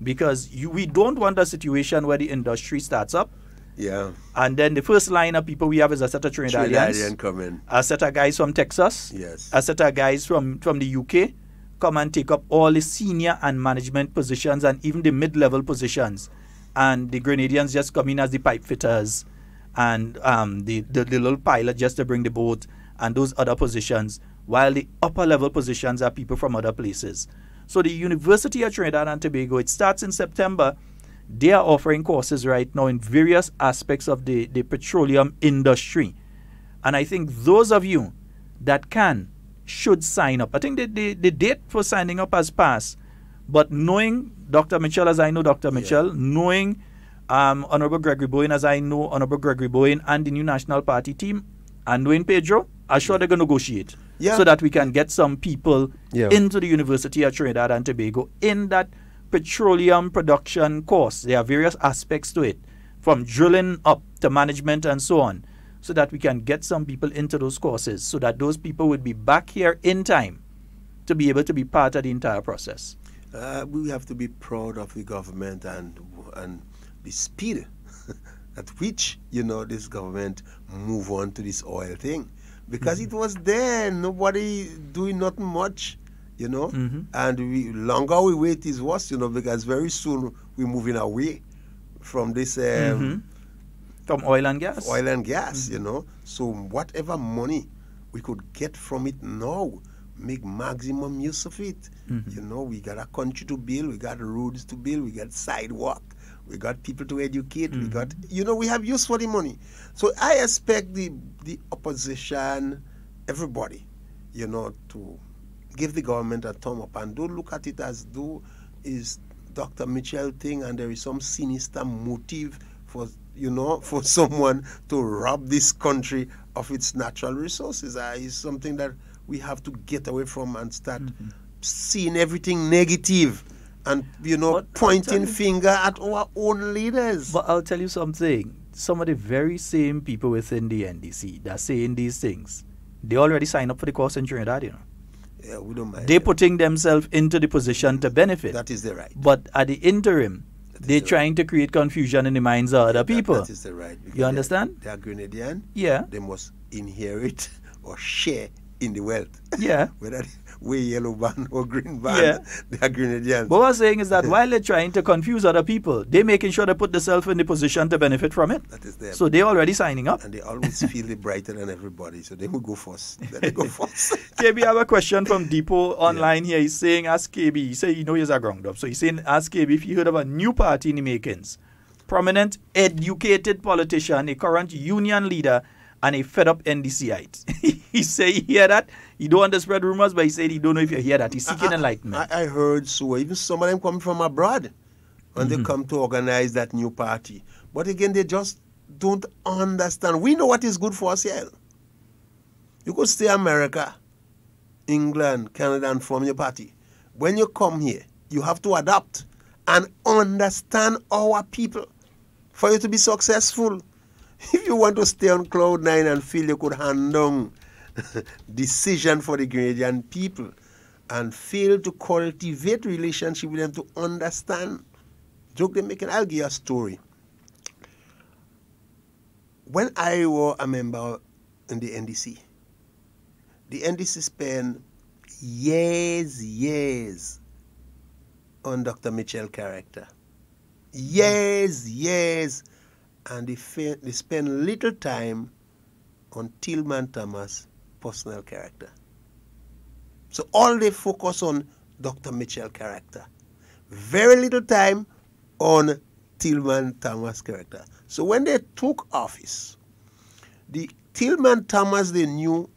because we don't want a situation where the industry starts up, and then the first line of people we have is a set of Trinidadians, a set of guys from Texas, a set of guys from the UK come and take up all the senior and management positions and even the mid-level positions, and the Grenadians just come in as the pipe fitters and the little pilot just to bring the boat and those other positions, while the upper level positions are people from other places. So the University of Trinidad and Tobago, it starts in September. They are offering courses right now in various aspects of the petroleum industry. And I think those of you that should sign up. I think the date for signing up has passed. But knowing Dr. Mitchell as I know Dr. Mitchell, knowing Honorable Gregory Boeing as I know Honorable Gregory Boeing and the new National Party team, and knowing Pedro, I'm sure they're going to negotiate so that we can get some people into the University of Trinidad and Tobago in that petroleum production course. There are various aspects to it, from drilling up to management and so on, so that we can get some people into those courses, so that those people would be back here in time to be able to be part of the entire process. We have to be proud of the government and the speed at which, this government move on to this oil thing. Because it was there, nobody doing nothing much, and longer we wait is worse, because very soon we're moving away from this from oil and gas. So whatever money we could get from it now, make maximum use of it. We got a country to build, we got roads to build, we got sidewalk, we got people to educate, we got, we have use for the money. So I expect the opposition, everybody, to give the government a thumb up and don't look at it as though is Dr. Mitchell thing and there is some sinister motive for someone to rob this country of its natural resources. It's something that we have to get away from and start seeing everything negative and, pointing finger at our own leaders. But I'll tell you something. Some of the very same people within the NDC that are saying these things, they already signed up for the course in Trinidad, Yeah, we don't mind. They're putting themselves into the position to benefit. That is the right. But at the interim, They're trying to create confusion in the minds of other people. That is the right. You understand? They are Grenadian. Yeah. They must inherit or share in the wealth. Yeah. Whether we yellow band or green band, they are Grenadians. But what I'm saying is that while they're trying to confuse other people, they're making sure they put themselves in the position to benefit from it. That is them. So they're already signing up. And they always feel they brighter than everybody, so they will go first. They go first. KB, I have a question from Depot online here. He's saying, ask KB. He said, you know, he's a ground up. So he's saying, ask KB if he heard of a new party in the makings. Prominent, educated politician, a current union leader, and a fed-up NDCite. He say he hear that. He don't want to spread rumors, but he said he don't know if you hear that. He's seeking enlightenment. I heard so. Even some of them come from abroad when they come to organize that new party. But again, they just don't understand. We know what is good for us here. You could stay America, England, Canada, and form your party. When you come here, you have to adapt and understand our people for you to be successful. If you want to stay on cloud nine and feel you could hand down decision for the Grenadian people and fail to cultivate relationship with them to understand, joke they making, I'll give you a story. When I was a member in the NDC spent years on Dr. Mitchell's character. Years. And they spend little time on Tillman Thomas' personal character. So all they focus on Dr. Mitchell's character. Very little time on Tillman Thomas' character. So when they took office, the Tillman Thomas they knew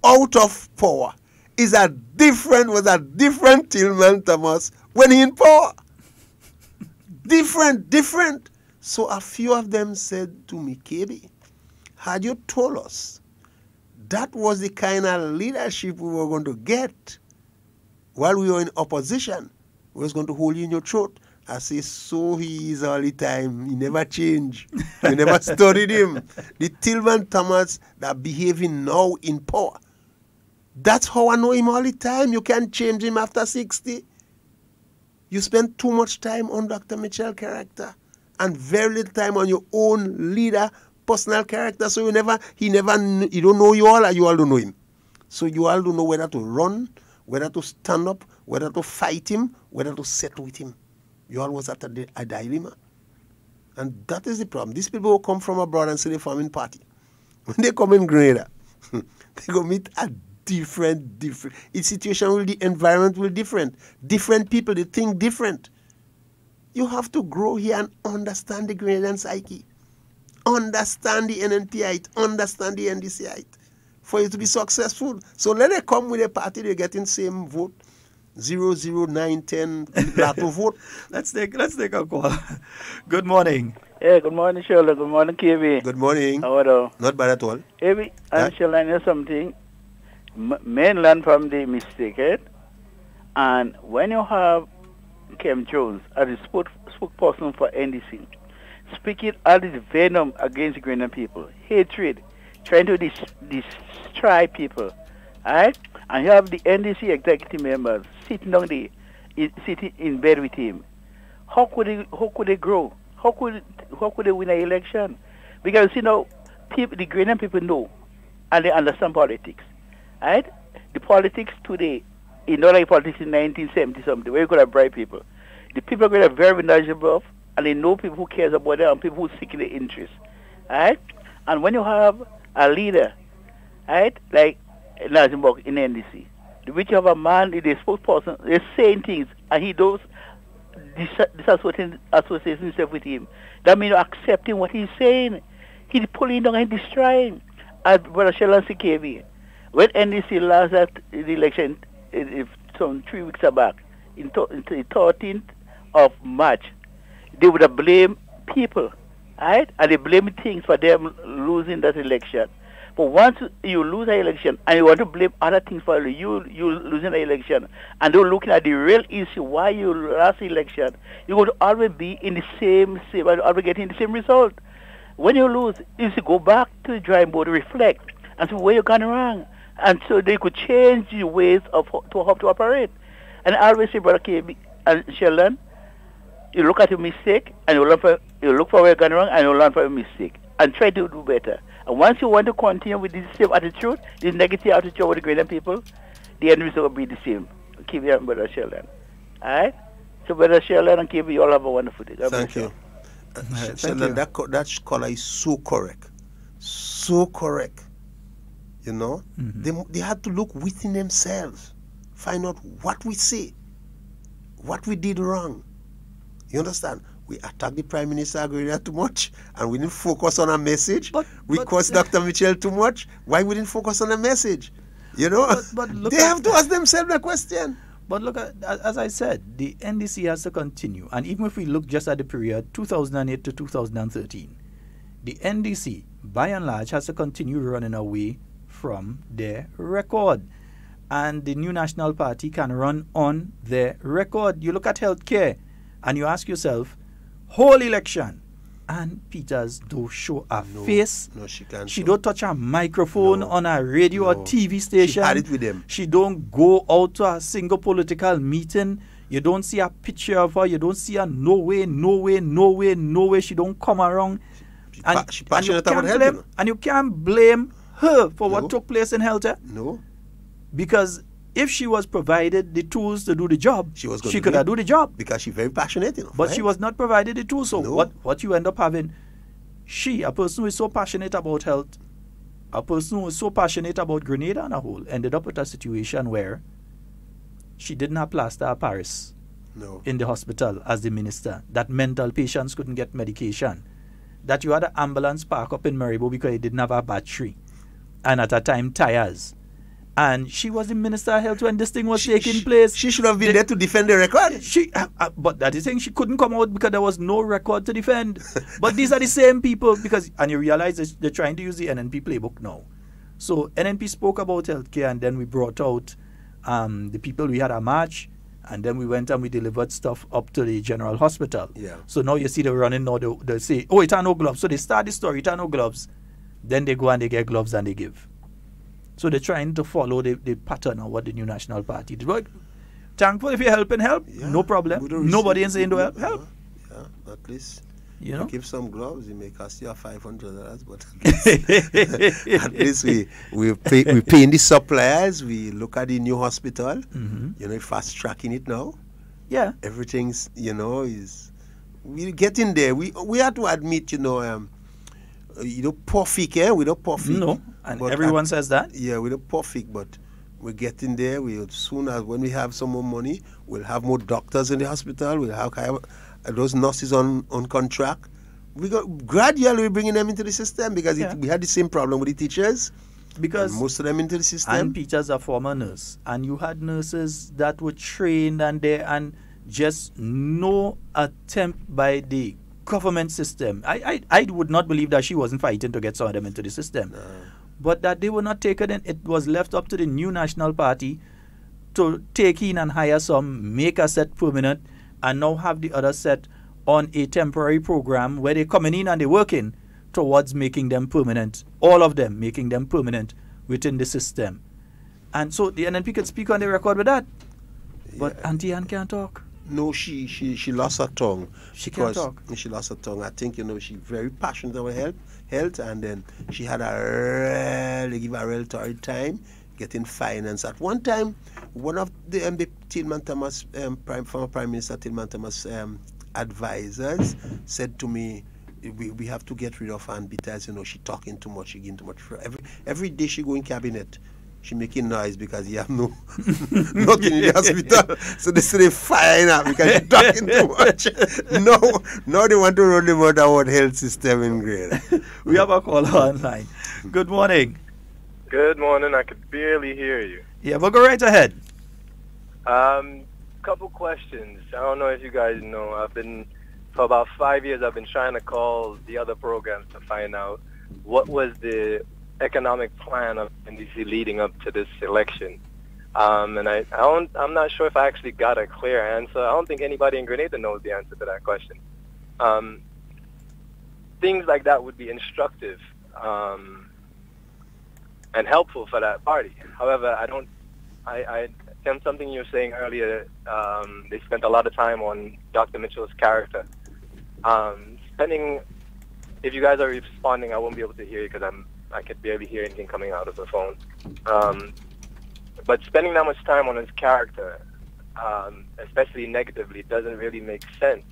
out of power was a different Tillman Thomas when he in power. Different. So a few of them said to me, KB, had you told us that was the kind of leadership we were going to get while we were in opposition, we was going to hold you in your throat. I say, so he is all the time. He never changed. You never studied him. The Tillman Thomas that behaving now in power, that's how I know him all the time. You can't change him after 60. You spend too much time on Dr. Mitchell's character and very little time on your own leader, personal character. So he don't know you all, or you all don't know him. So you all don't know whether to run, whether to stand up, whether to fight him, whether to settle with him. You all was at a dilemma. And that is the problem. These people who come from abroad and say they form in party, when they come in Grenada, they go meet a different. Its situation will, the environment will different. Different people, they think different. You have to grow here and understand the Grenadian psyche. Understand the NNPite, understand the NDCite for you to be successful. So let them come with a party, they're getting same vote. 0, 0, 9, 10, lot of vote. Let's take a call. Good morning. Yeah, good morning, Sheldon. Good morning, KB. Good morning. How are you? Not bad at all. KB, and Sheldon, here's something. Men learn from the mistake, eh? And when you have Kem Jones as the spokesperson for NDC, speaking all this venom against Grenadian people, hatred, trying to destroy people, right? And you have the NDC executive members sitting down there, sitting in bed with him. How could they grow? How could they win an election? Because the Grenadian people know and they understand politics, right? The politics today, not like politics in 1970 something, where you could have bribe people. The people are going to be very knowledgeable and they know people who cares about them and people who seek their interests, right? And when you have a leader, right, like Nazenberg in NDC, which you have a man, the spokesperson, they're saying things, and he does disassociating himself with him. That means accepting what he's saying. He's pulling down and destroying. As Brother Sheldon CKV, when NDC lost at the election some 3 weeks back, in the 13th of March, they would have blamed people, right? And they blame things for them losing that election. But once you lose an election and you want to blame other things for you losing the election, and they're looking at the real issue why you lost the election, you're going to always be in the same always getting the same result. When you lose, you should go back to the drawing board, reflect, and see where you're gone wrong. And so they could change the ways of how to operate. And I always say, Brother KB and Sheldon, You look at your mistake and you look for where you're going wrong and you learn from your mistake and try to do better. And once you want to continue with this same attitude, this negative attitude with the Grenadian people, the end result will be the same. Keep your brother Sheldon. Alright? So brother Sheldon and keep you all have a wonderful day. Thank you. Thank Sheldon, you. that caller is so correct. So correct. You know? They had to look within themselves. Find out what we say. What we did wrong. You understand? We attacked the Prime Minister Aguilera too much and we didn't focus on a message. We cursed Dr. Mitchell too much. Why we didn't focus on a message? You know? But look they have to ask themselves that question. But look, as I said, the NDC has to continue. And even if we look just at the period 2008 to 2013, the NDC, by and large, has to continue running away from their record. And the New National Party can run on their record. You look at healthcare and you ask yourself, whole election, and Peters don't show a face. No, she can't. She don't touch a microphone on a radio or TV station. She had it with them. She don't go out to a single political meeting. You don't see a picture of her. You don't see her no way. She don't come around. She passionate about helping. And you can't blame her for what took place in healthcare. No. Because if she was provided the tools to do the job, she could have do the job. Because she's very passionate, you know. But she was not provided the tools. So what you end up having, a person who is so passionate about health, a person who is so passionate about Grenada on a whole, ended up with a situation where she didn't have plaster of Paris in the hospital as the minister. That mental patients couldn't get medication. That you had an ambulance park up in Maribo because it didn't have a battery. And at a time, tires. And she was the Minister of Health when this thing was taking place. She should have been there to defend the record. But that is saying she couldn't come out because there was no record to defend. But these are the same people and you realize they're trying to use the NNP playbook now. So NNP spoke about healthcare and then we brought out the people. We had a march and then we went and we delivered stuff up to the General Hospital. Yeah. So now you see they're running now. They say, oh, it are no gloves. So they start the story, it are no gloves. Then they go and they get gloves and they give. So they're trying to follow the pattern of what the New National Party did. But thankful if you help, no problem. Nobody is saying to help. Yeah, at least you know, give some gloves. It may cost you $500, but at least we pay the suppliers. We look at the new hospital. You know, fast tracking it now. Yeah, everything's we're getting there. We have to admit, perfect, we don't perfect. No, and everyone says that. Yeah, we don't perfect, but we're getting there. Soon as when we have some more money, we'll have more doctors in the hospital. We'll have those nurses on contract. Gradually we're bringing them into the system because we had the same problem with the teachers. Because most of them into the system. And Peter's a former nurse, and you had nurses that were trained and just no attempt by the government system. I would not believe that she wasn't fighting to get some of them into the system. No. But that they were not taken in. It was left up to the New National Party to take in and hire some, make a set permanent, and now have the other set on a temporary program where they're coming in and they're working towards making them permanent. All of them making them permanent within the system. And so the NNP could speak on the record with that. But Auntie Ann can't talk. No, she lost her tongue. She can't talk. She lost her tongue. I think, she's very passionate about health, and then she had a real hard time getting finance. At one time, one of the Tillman Thomas, former Prime Minister Tillman Thomas advisors said to me, we have to get rid of Ann because, she talking too much, she giving too much. Every day she go in cabinet, she making noise because you have nothing in the hospital. So they say they fire her because she talking too much. No, they want to run the mother health system in Grenada. We have a caller online. Good morning. Good morning. I could barely hear you. Yeah, but go right ahead. Couple questions. I don't know if you guys know. For about 5 years, I've been trying to call the other programs to find out what was the economic plan of NDC leading up to this election. And I'm not sure if I actually got a clear answer. I don't think anybody in Grenada knows the answer to that question. Things like that would be instructive and helpful for that party. However, something you were saying earlier, they spent a lot of time on Dr. Mitchell's character. If you guys are responding, I won't be able to hear you because I could barely hear anything coming out of the phone. But spending that much time on his character, especially negatively, doesn't really make sense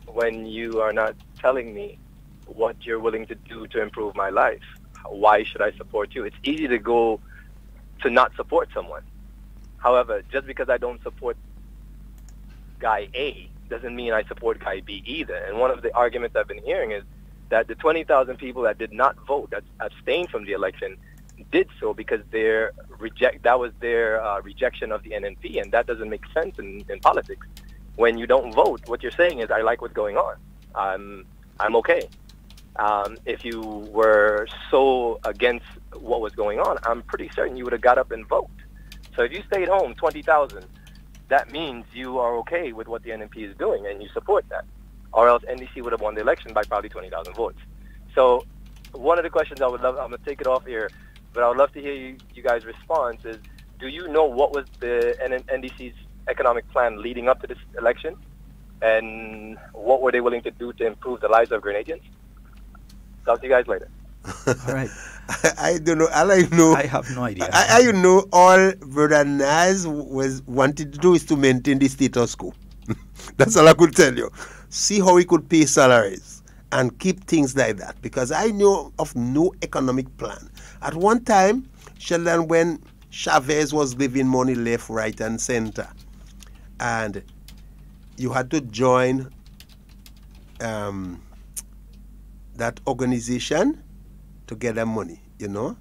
when you are not telling me what you're willing to do to improve my life. Why should I support you? It's easy to go to not support someone. However, just because I don't support guy A doesn't mean I support guy B either. And one of the arguments I've been hearing is that the 20,000 people that did not vote, that abstained from the election, did so because that was their rejection of the NNP, and that doesn't make sense in politics. When you don't vote, what you're saying is, I like what's going on. I'm okay. If you were so against what was going on, I'm pretty certain you would have got up and voted. So if you stayed home, 20,000, that means you are okay with what the NNP is doing and you support that. Or else NDC would have won the election by probably 20,000 votes. So one of the questions I'm going to take it off here, but I would love to hear you guys' response is, do you know what was the NDC's economic plan leading up to this election? And what were they willing to do to improve the lives of Grenadians? Talk to you guys later. All right. I don't know. All I know, I have no idea. I know all Brother Naz wanted to do is to maintain the status quo. That's all I could tell you. See how he could pay salaries and keep things like that. Because I know of no economic plan. At one time, Sheldon, when Chavez was giving money left, right, and center, and you had to join that organization to get that money, you know?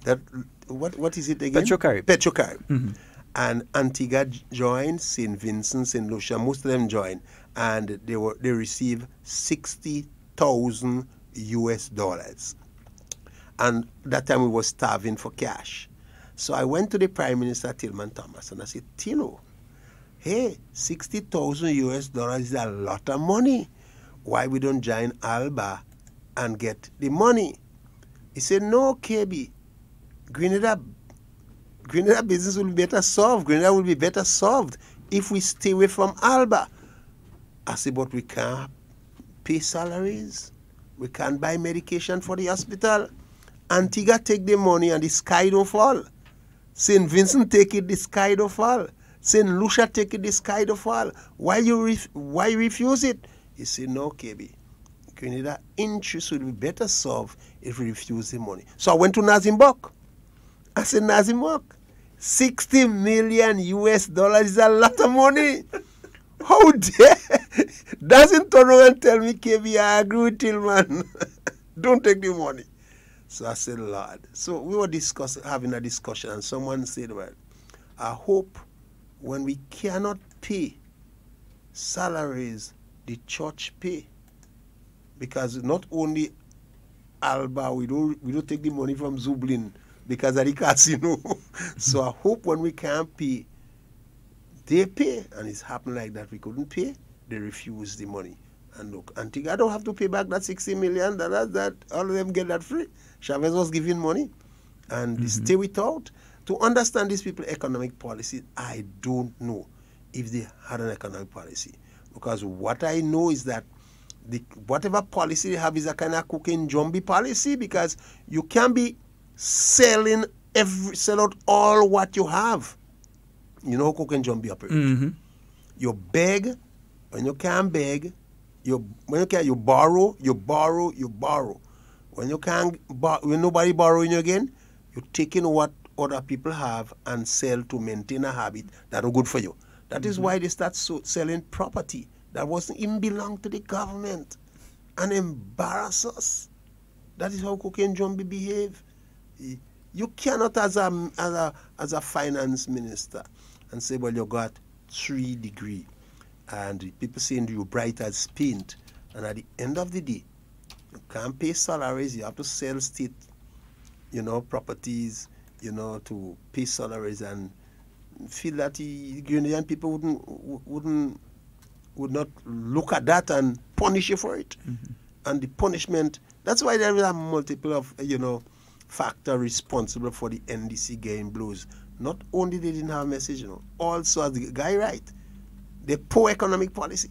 That what is it again? Petrocaribe. Mm-hmm. And Antigua joined, St. Vincent, St. Lucia, most of them joined, and they received $60,000 US. And that time we were starving for cash. So I went to the Prime Minister Tillman Thomas and I said, Tino, hey, $60,000 US is a lot of money. Why we don't join Alba and get the money? He said, no, KB, Grenada business will be better solved. Grenada will be better solved if we stay away from Alba. I said, but we can't pay salaries. We can't buy medication for the hospital. Antigua take the money and the sky don't fall. St. Vincent take it, the sky don't fall. St. Lucia take it, the sky don't fall. Why refuse it? He said, no, KB. Grenada interest will be better solved if we refuse the money. So I went to Nazimbock. I said, Nazimbock, $60 million US is a lot of money. How dare? Doesn't turn around and tell me, KB, I agree with Tillman. Don't take the money. So I said, Lord. So we were having a discussion, and someone said, well, I hope when we cannot pay salaries, the church pay. Because not only Alba, we don't take the money from Zublin because of the casino. So I hope when we can't pay, they pay. And it's happened like that. We couldn't pay, they refuse the money. And look, Antigua don't have to pay back that $60 million. That all of them get that free. Chavez was giving money. And they stay without. To understand these people's economic policy, I don't know if they had an economic policy. Because what I know is that whatever policy they have is a kind of cooking zombie policy, because you can't be sell out all what you have. You know how cooking zombie operates. You beg when you can't beg. You borrow. When nobody borrowing you again, you're taking what other people have and sell to maintain a habit that are good for you. That is why they start selling property that wasn't even belong to the government and embarrass us. That is how cocaine zombie behave. You cannot, as a finance minister, and say, well, you got 3 degrees, and people saying you're bright as paint, and at the end of the day, you can't pay salaries. You have to sell state, properties, to pay salaries, and feel that the Grenadian people would not look at that and punish you for it. And the punishment, that's why there are multiple of, factor responsible for the NDC getting blows. Not only they didn't have a message, also, as the guy right, the poor economic policy,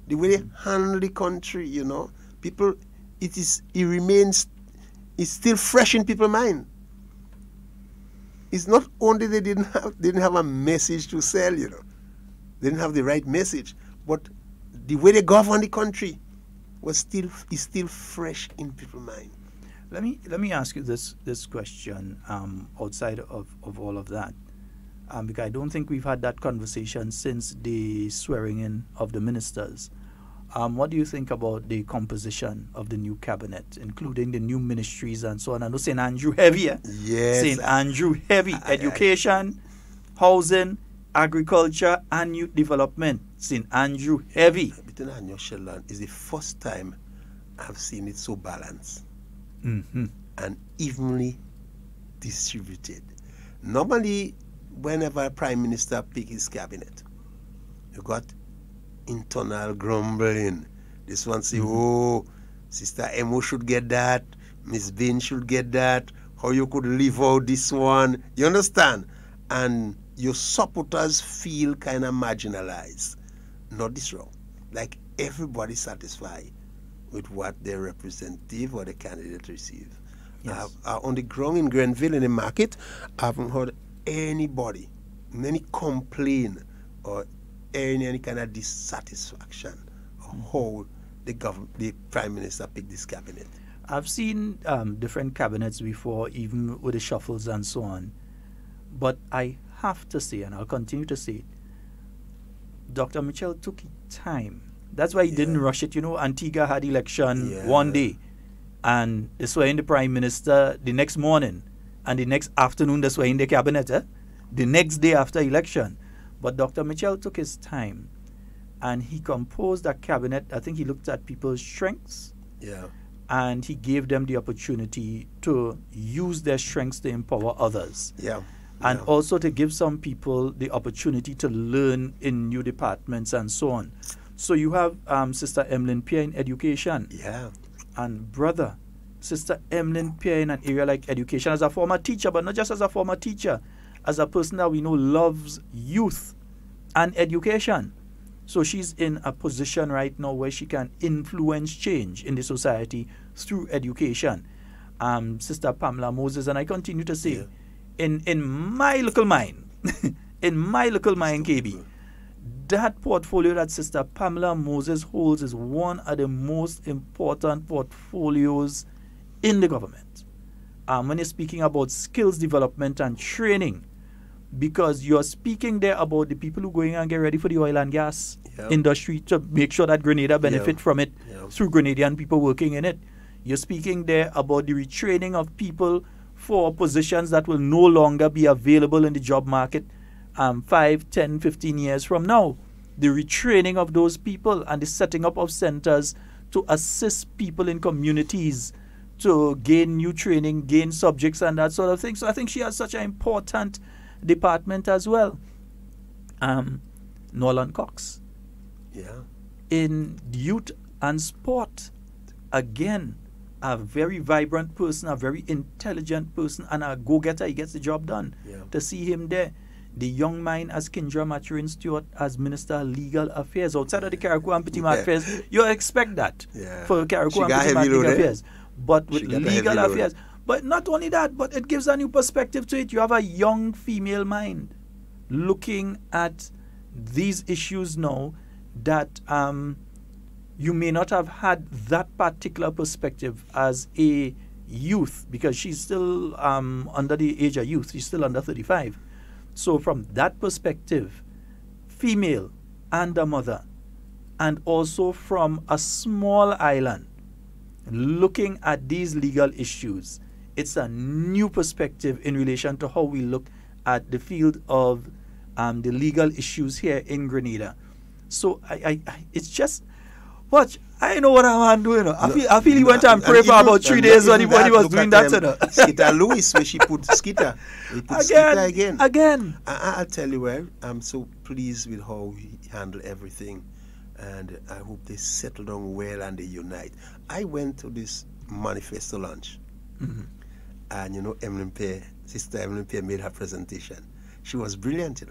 the way they handle the country, people, it remains, it's still fresh in people's mind. It's not only they didn't have a message to sell, they didn't have the right message, but the way they govern the country is still fresh in people's mind. Let me ask you this question outside of all of that, because I don't think we've had that conversation since the swearing in of the ministers. What do you think about the composition of the new cabinet, including the new ministries and so on? I know St. Andrew heavy, Yes. St. Andrew heavy. Education, housing, agriculture, and youth development. St. Andrew heavy. Between and Sheldon is the first time I've seen it so balanced and evenly distributed. Normally, whenever a prime minister picks his cabinet, you got internal grumbling. This one say, oh, Sister Emo should get that, Miss Bean should get that, how you could leave out this one. You understand? And your supporters feel kind of marginalized. Not this wrong. Like everybody satisfied with what their representative or the candidate receive. Yes. On the ground in Grenville in the market, I haven't heard anybody, any complaint or any kind of dissatisfaction of how the prime minister picked this cabinet. I've seen different cabinets before, even with the shuffles and so on. But I have to say, and I'll continue to say it, Dr. Mitchell took time. That's why he didn't rush it. Antigua had election one day, and they swear in the prime minister the next morning, and the next afternoon they swear in the cabinet, the next day after election. But Dr. Mitchell took his time, and he composed a cabinet. I think he looked at people's strengths, and he gave them the opportunity to use their strengths to empower others. And also to give some people the opportunity to learn in new departments and so on. So you have Sister Emlyn Pierre in education. And brother, Sister Emlyn Pierre in an area like education as a former teacher, but not just as a former teacher, as a person that we know loves youth and education. So she's in a position right now where she can influence change in the society through education. Sister Pamela Moses, and I continue to say, in my little mind, KB, that portfolio that Sister Pamela Moses holds is one of the most important portfolios in the government. When you're speaking about skills development and training, because you're speaking there about the people who are going and get ready for the oil and gas industry to make sure that Grenada benefit from it through Grenadian people working in it. You're speaking there about the retraining of people for positions that will no longer be available in the job market 5, 10, 15 years from now. The retraining of those people and the setting up of centers to assist people in communities to gain new training, gain subjects and that sort of thing. So I think she has such an important department as well. Nolan Cox. In youth and sport, again, a very vibrant person, a very intelligent person, and a go-getter. He gets the job done. To see him there. The young mind as Kindra Maturin Stewart as Minister of Legal Affairs. Outside of the Carriacou and Petit Mat Affairs, you expect that for Carriacou and Petit Mat Legal Affairs. But with legal affairs. But not only that, but it gives a new perspective to it. You have a young female mind looking at these issues now that you may not have had that particular perspective as a youth, because she's still under the age of youth. She's still under 35. So from that perspective, female and a mother, and also from a small island, looking at these legal issues, it's a new perspective in relation to how we look at the field of the legal issues here in Grenada. So it's just, watch, I know what I'm doing. I feel he went and prayed for about 3 days when he was doing that. Skita Lewis, where she put Skita. He put Skita again. I'll tell you where. I'm so pleased with how he handled everything. And I hope they settle down well and they unite. I went to this manifesto launch. And Emlyn Pierre Sister Evelyn Pierre made her presentation. She was brilliant,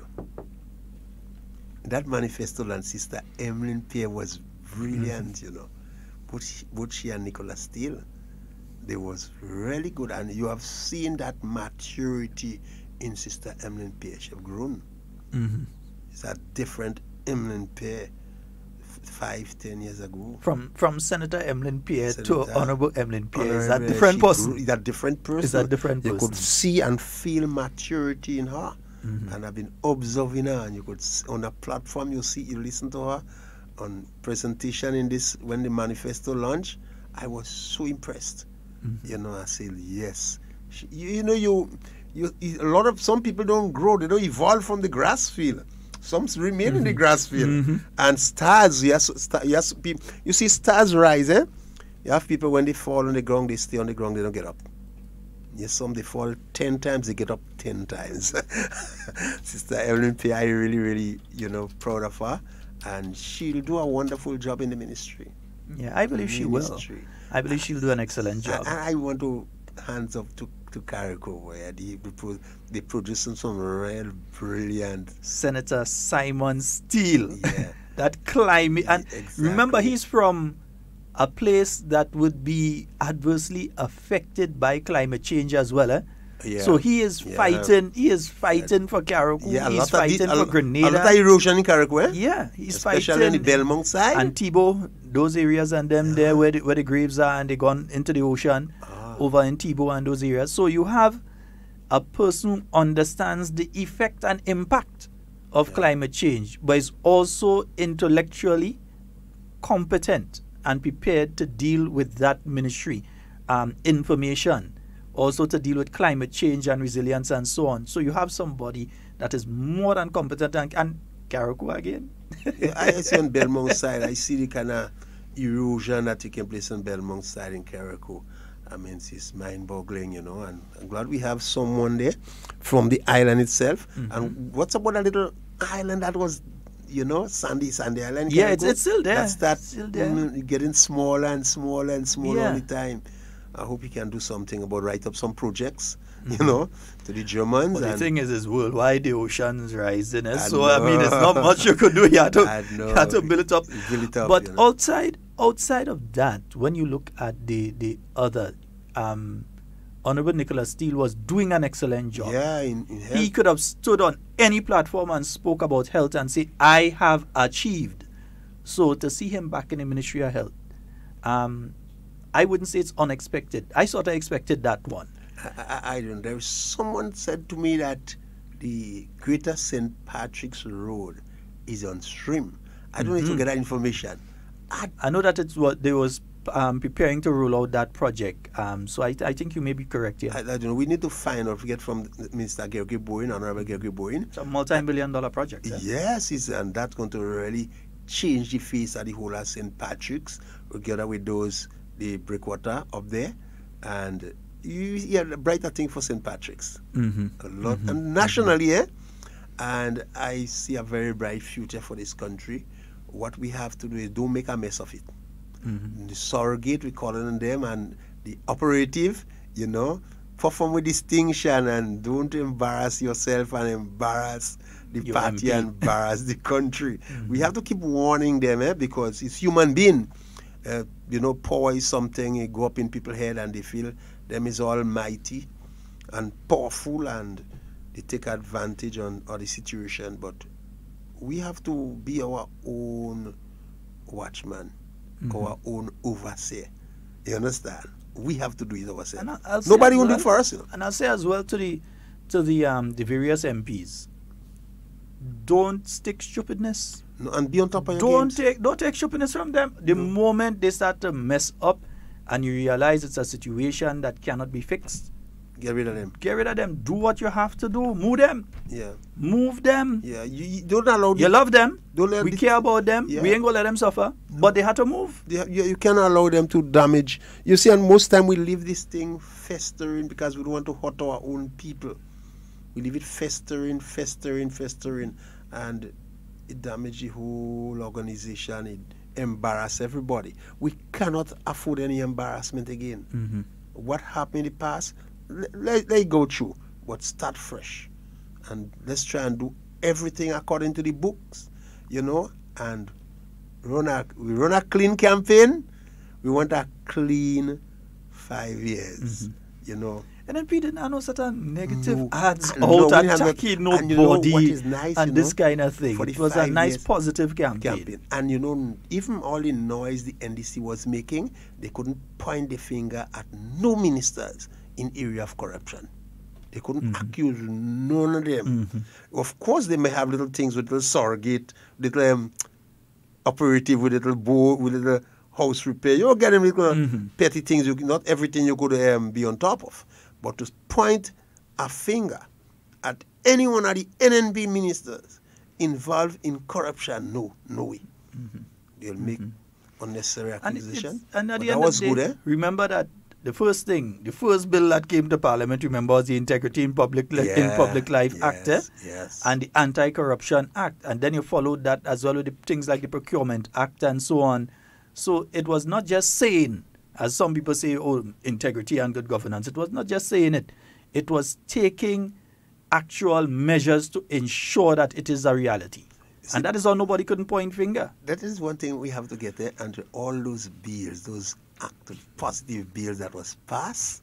That manifesto and Sister Evelyn Pierre was brilliant, Both she and Nicola Steele, they was really good. And you have seen that maturity in Sister Evelyn Pierre. She have grown. It's a different Evelyn Pierre 5-10 years ago. From Senator Emlyn Pierre to Senator Honorable Emlyn Pierre. Is that Honorable, different person? Is that different person? Is that different You person? could see and feel maturity in her. And I've been observing her, and you could on a platform you listen to her on presentation in this when the manifesto launched. I was so impressed. I said yes. Some people don't grow, they don't evolve from the grass field. Some remain in the grass field. And stars, you see stars rise, eh? You have people when they fall on the ground, they stay on the ground, they don't get up. Yes, some they fall 10 times, they get up 10 times. Sister Evelyn P, I really, really, proud of her. And she'll do a wonderful job in the ministry. Yeah, I believe she will. I believe she'll do an excellent job. And I want to hands up to Carrico, where they're producing some real brilliant. Senator Simon Steele. Yeah. That climate. And Exactly. remember, he's from a place that would be adversely affected by climate change as well. Yeah. So he is fighting. He is fighting for Carriacou. Yeah, he's fighting for Grenada. A lot of erosion in Carriacou, eh? Yeah, he's especially fighting. on the Belmont side. And Thibault, those areas and them there where the graves are, and they gone into the ocean over in Thibault and those areas. So you have a person who understands the effect and impact of climate change, but is also intellectually competent and prepared to deal with that ministry information, also to deal with climate change and resilience and so on. So you have somebody that is more than competent and Carriacou again. I see on Belmont side, I see the kind of erosion that taking place on Belmont side in Carriacou. I mean, it's mind-boggling, and I'm glad we have someone there from the island itself. And what's about that little island that was, Sandy Island? Yeah, it's still there. That's still there. Getting smaller and smaller and smaller all the time. I hope he can do something about write up some projects, to the Germans. But the thing is worldwide the ocean's rising. So, I mean, it's not much you could do. You have to build it up. But outside of that, when you look at the other, Honorable Nicola Steele was doing an excellent job. Yeah, in health. He could have stood on any platform and spoke about health and say, I have achieved. So to see him back in the Ministry of Health, I wouldn't say it's unexpected. I sort of expected that one. I don't know. Someone said to me that the Greater St. Patrick's Road is on stream. I don't need to get that information. I know that it's what they was preparing to roll out that project. So I think you may be correct here. I don't know. We need to find out, get from Mr. Gregory Bowen, Honorable Gregory Bowen. It's a multi-million-dollar project. Yes, and that's going to really change the face of the whole of St. Patrick's, together with the breakwater up there. And a brighter thing for St. Patrick's. A lot. And nationally, and I see a very bright future for this country. What we have to do is don't make a mess of it. The surrogate, we call on them, and the operative, perform with distinction and don't embarrass yourself and embarrass the Your party MP. and embarrass the country. We have to keep warning them, because it's human being. Power is something, it go up in people's head and they feel them is almighty and powerful and they take advantage on the situation. But we have to be our own watchman, our own overseer. You understand? We have to do it ourselves. Nobody will do it for us. And I'll say as well to the various MPs, don't stick stupidness. No, and be on top of your games. Don't take stupidness from them. The moment they start to mess up and you realize it's a situation that cannot be fixed, get rid of them. Get rid of them. Do what you have to do. Move them. Yeah. Move them. Yeah. You don't allow them. You love them. Don't let we care about them. Yeah. We ain't gonna let them suffer. No. But they have to move. You cannot allow them to damage. You see, and most time we leave this thing festering because we don't want to hurt our own people. We leave it festering, and it damages the whole organization. It embarrasses everybody. We cannot afford any embarrassment again. What happened in the past, let it go through. but start fresh. And let's try and do everything according to the books, you know, and we run a clean campaign. We want a clean 5 years, you know. And then Peter, I know certain negative ads no, out attacking nobody what is nice, and this kind of thing. It was a nice positive campaign. And you know, even all the noise the NDC was making, they couldn't point the finger at no ministers in area of corruption. They couldn't accuse none of them. Of course, they may have little things with little surrogate, little operative with little board, with little house repair. You're getting little petty things. Not everything you could be on top of. But to point a finger at any one of the NNB ministers involved in corruption, no way. They'll make unnecessary accusation. And at the end of the day, remember that the first bill that came to Parliament, remember, was the Integrity in Public Life Act and the Anti-Corruption Act. And then you followed that as well with the things like the Procurement Act and so on. So it was not just saying, as some people say, oh, integrity and good governance. It was not just saying it. It was taking actual measures to ensure that it is a reality. And that is how nobody couldn't point finger. That is one thing we have to get there. And all those bills, those active, positive bills that was passed,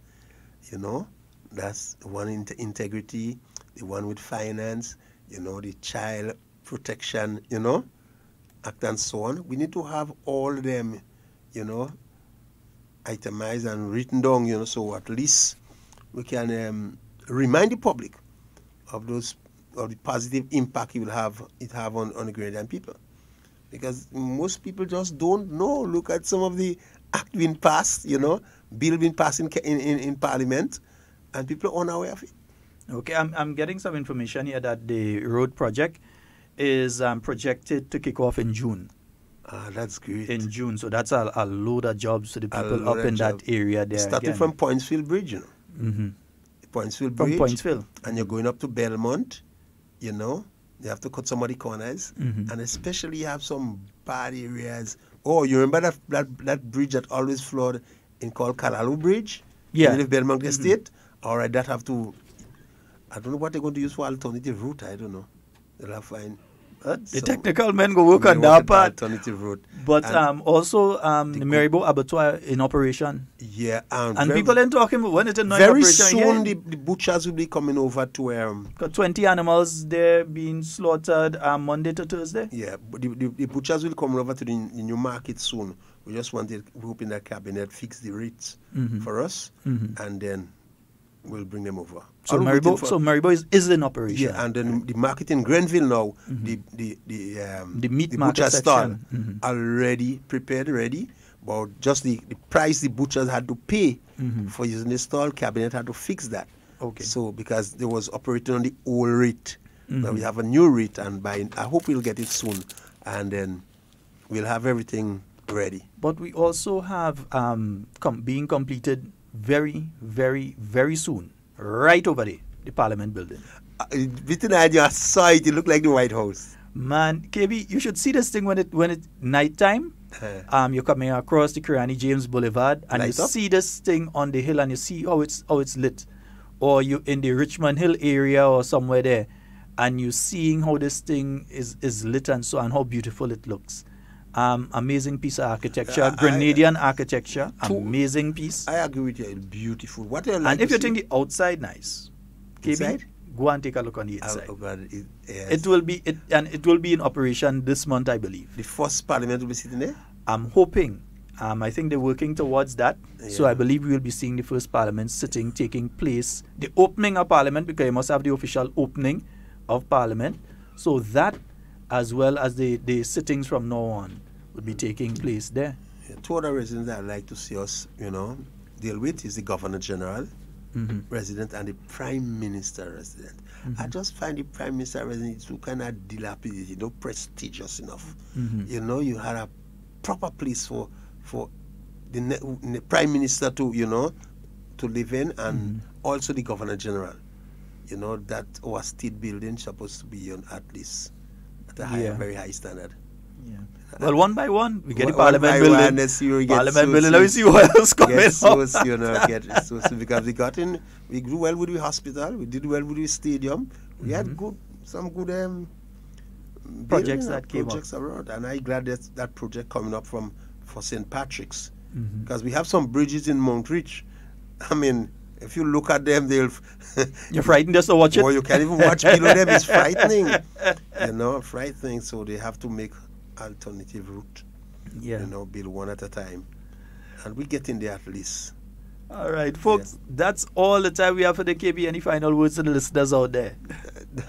you know, that's the one in integrity, the one with finance, you know, the child protection, you know, act and so on. We need to have all of them, you know, itemized and written down, you know, so at least we can remind the public of the positive impact it have on the Grenadian people. Because most people just don't know. Look at some of the act being passed, you know, bill being passed in Parliament, and people are unaware of it. Okay, I'm getting some information here that the road project is projected to kick off in June. That's great. In June, so that's a load of jobs to the people up in that area there. Starting from Pointsfield Bridge, you know. Pointsfield Bridge. From Pointsfield. And you're going up to Belmont, you know. You have to cut some of the corners. And especially you have some bad areas. Oh, you remember that bridge that always flooded called Kalalu Bridge? Yeah. In the Belmont Estate? All right, that have to... I don't know what they're going to use for alternative route. I don't know. They'll have to find... The technical men go work on that part. Alternative route. But also the Maribo Abattoir in operation. Yeah. And people ain't talking about when it's in very operation. Very soon the butchers will be coming over to... 20 animals there being slaughtered Monday to Thursday. Yeah, but the butchers will come over to the new market soon. We just we're hoping that Cabinet fix the rates for us, and then we'll bring them over. So Maribo is in operation. Yeah, and then the market in Grenville now, the meat market butcher stall already prepared, ready. But just the price the butchers had to pay for using the stall, Cabinet had to fix that. Okay. So because they was operating on the old rate, now we have a new rate, and I hope we'll get it soon, and then we'll have everything ready. But we also have being completed very, very, very soon, right over there, the Parliament building. I saw it. It looked like the White House. Man, KB, you should see this thing when it's nighttime. You're coming across the Kirani James Boulevard, and you see this thing on the hill, and you see how it's lit. Or you in the Richmond Hill area or somewhere there, and you seeing how this thing is lit and so, and how beautiful it looks. Amazing piece of architecture, Grenadian architecture, amazing piece. I agree with you. It's beautiful. What I like, and if you think the outside nice, KB, go and take a look on the inside. It will be in operation this month, I believe. The first Parliament will be sitting there. I'm hoping. I think they're working towards that. Yeah. So I believe we will be seeing the first Parliament taking place. The opening of Parliament, because you must have the official opening of Parliament. So that, as well as the sittings from now on, will be taking place there. Yeah, two other residents that I'd like to see us, deal with is the Governor General resident and the Prime Minister resident. I just find the Prime Minister resident too kind of dilapidated, prestigious enough. You had a proper place for the Prime Minister to live in, and also the Governor General. That our state building supposed to be on at least at a very high standard. Yeah. Well, one by one, we get the One Parliament by building. one, let's see where we get Parliament so building, let me see what else coming get so, up. get so because we grew well with the hospital, we did well with the stadium, we had some good Projects building, that came projects up. around, and I'm glad that project coming up for St. Patrick's, because we have some bridges in Mount Rich. I mean, if you look at them, they'll You're frightened just to watch it? or you can't even watch below them. It's frightening, frightening. So they have to make alternative route. Yeah. Build one at a time, and we get in there at least. All right, folks, that's all the time we have for the KB. Any final words to the listeners out there?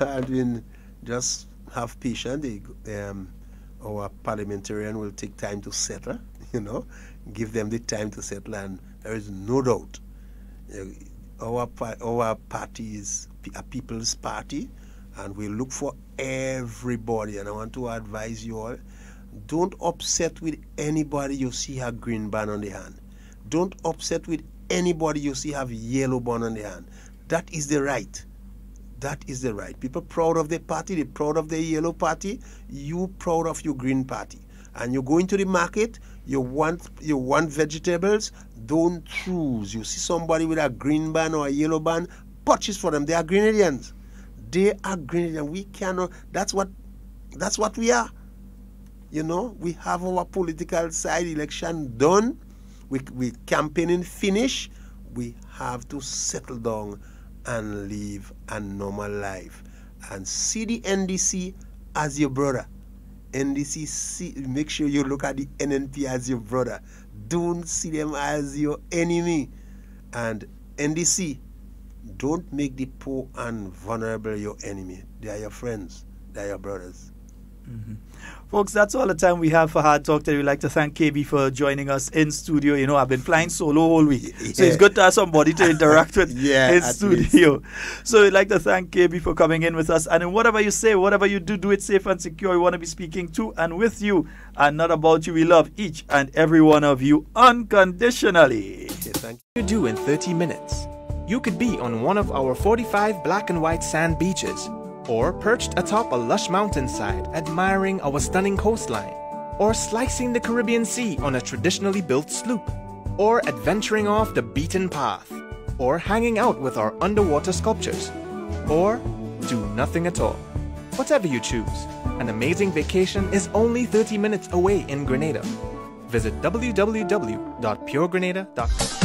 I mean, just have patience. Our parliamentarian will take time to settle, give them the time to settle, and there is no doubt our party is a people's party, and we look for everybody. And I want to advise you all, don't upset with anybody you see have green band on the hand. Don't upset with anybody you see have yellow band on the hand. That is the right. That is the right. People proud of their party, they're proud of their yellow party, you proud of your green party. And you go into the market, you want vegetables, don't choose. You see somebody with a green band or a yellow band, purchase for them. They are Grenadians. They are Grenadians. We cannot, that's what we are. We have our political side election done. We campaigning finished. We have to settle down and live a normal life and see the NDC as your brother. NDC, make sure you look at the NNP as your brother. Don't see them as your enemy. And NDC, don't make the poor and vulnerable your enemy. They are your friends. They are your brothers. Folks, that's all the time we have for Hard Talk today. We'd like to thank KB for joining us in studio. I've been flying solo all week, so it's good to have somebody to interact with in studio. So we'd like to thank KB for coming in with us. And in whatever you say, whatever you do, do it safe and secure. We want to be speaking to and with you and not about you. We love each and every one of you unconditionally. Thank you. Do in 30 minutes. You could be on one of our 45 black and white sand beaches, or perched atop a lush mountainside admiring our stunning coastline, or slicing the Caribbean Sea on a traditionally built sloop, or adventuring off the beaten path, or hanging out with our underwater sculptures, or do nothing at all. Whatever you choose, an amazing vacation is only 30 minutes away in Grenada. Visit www.puregrenada.com.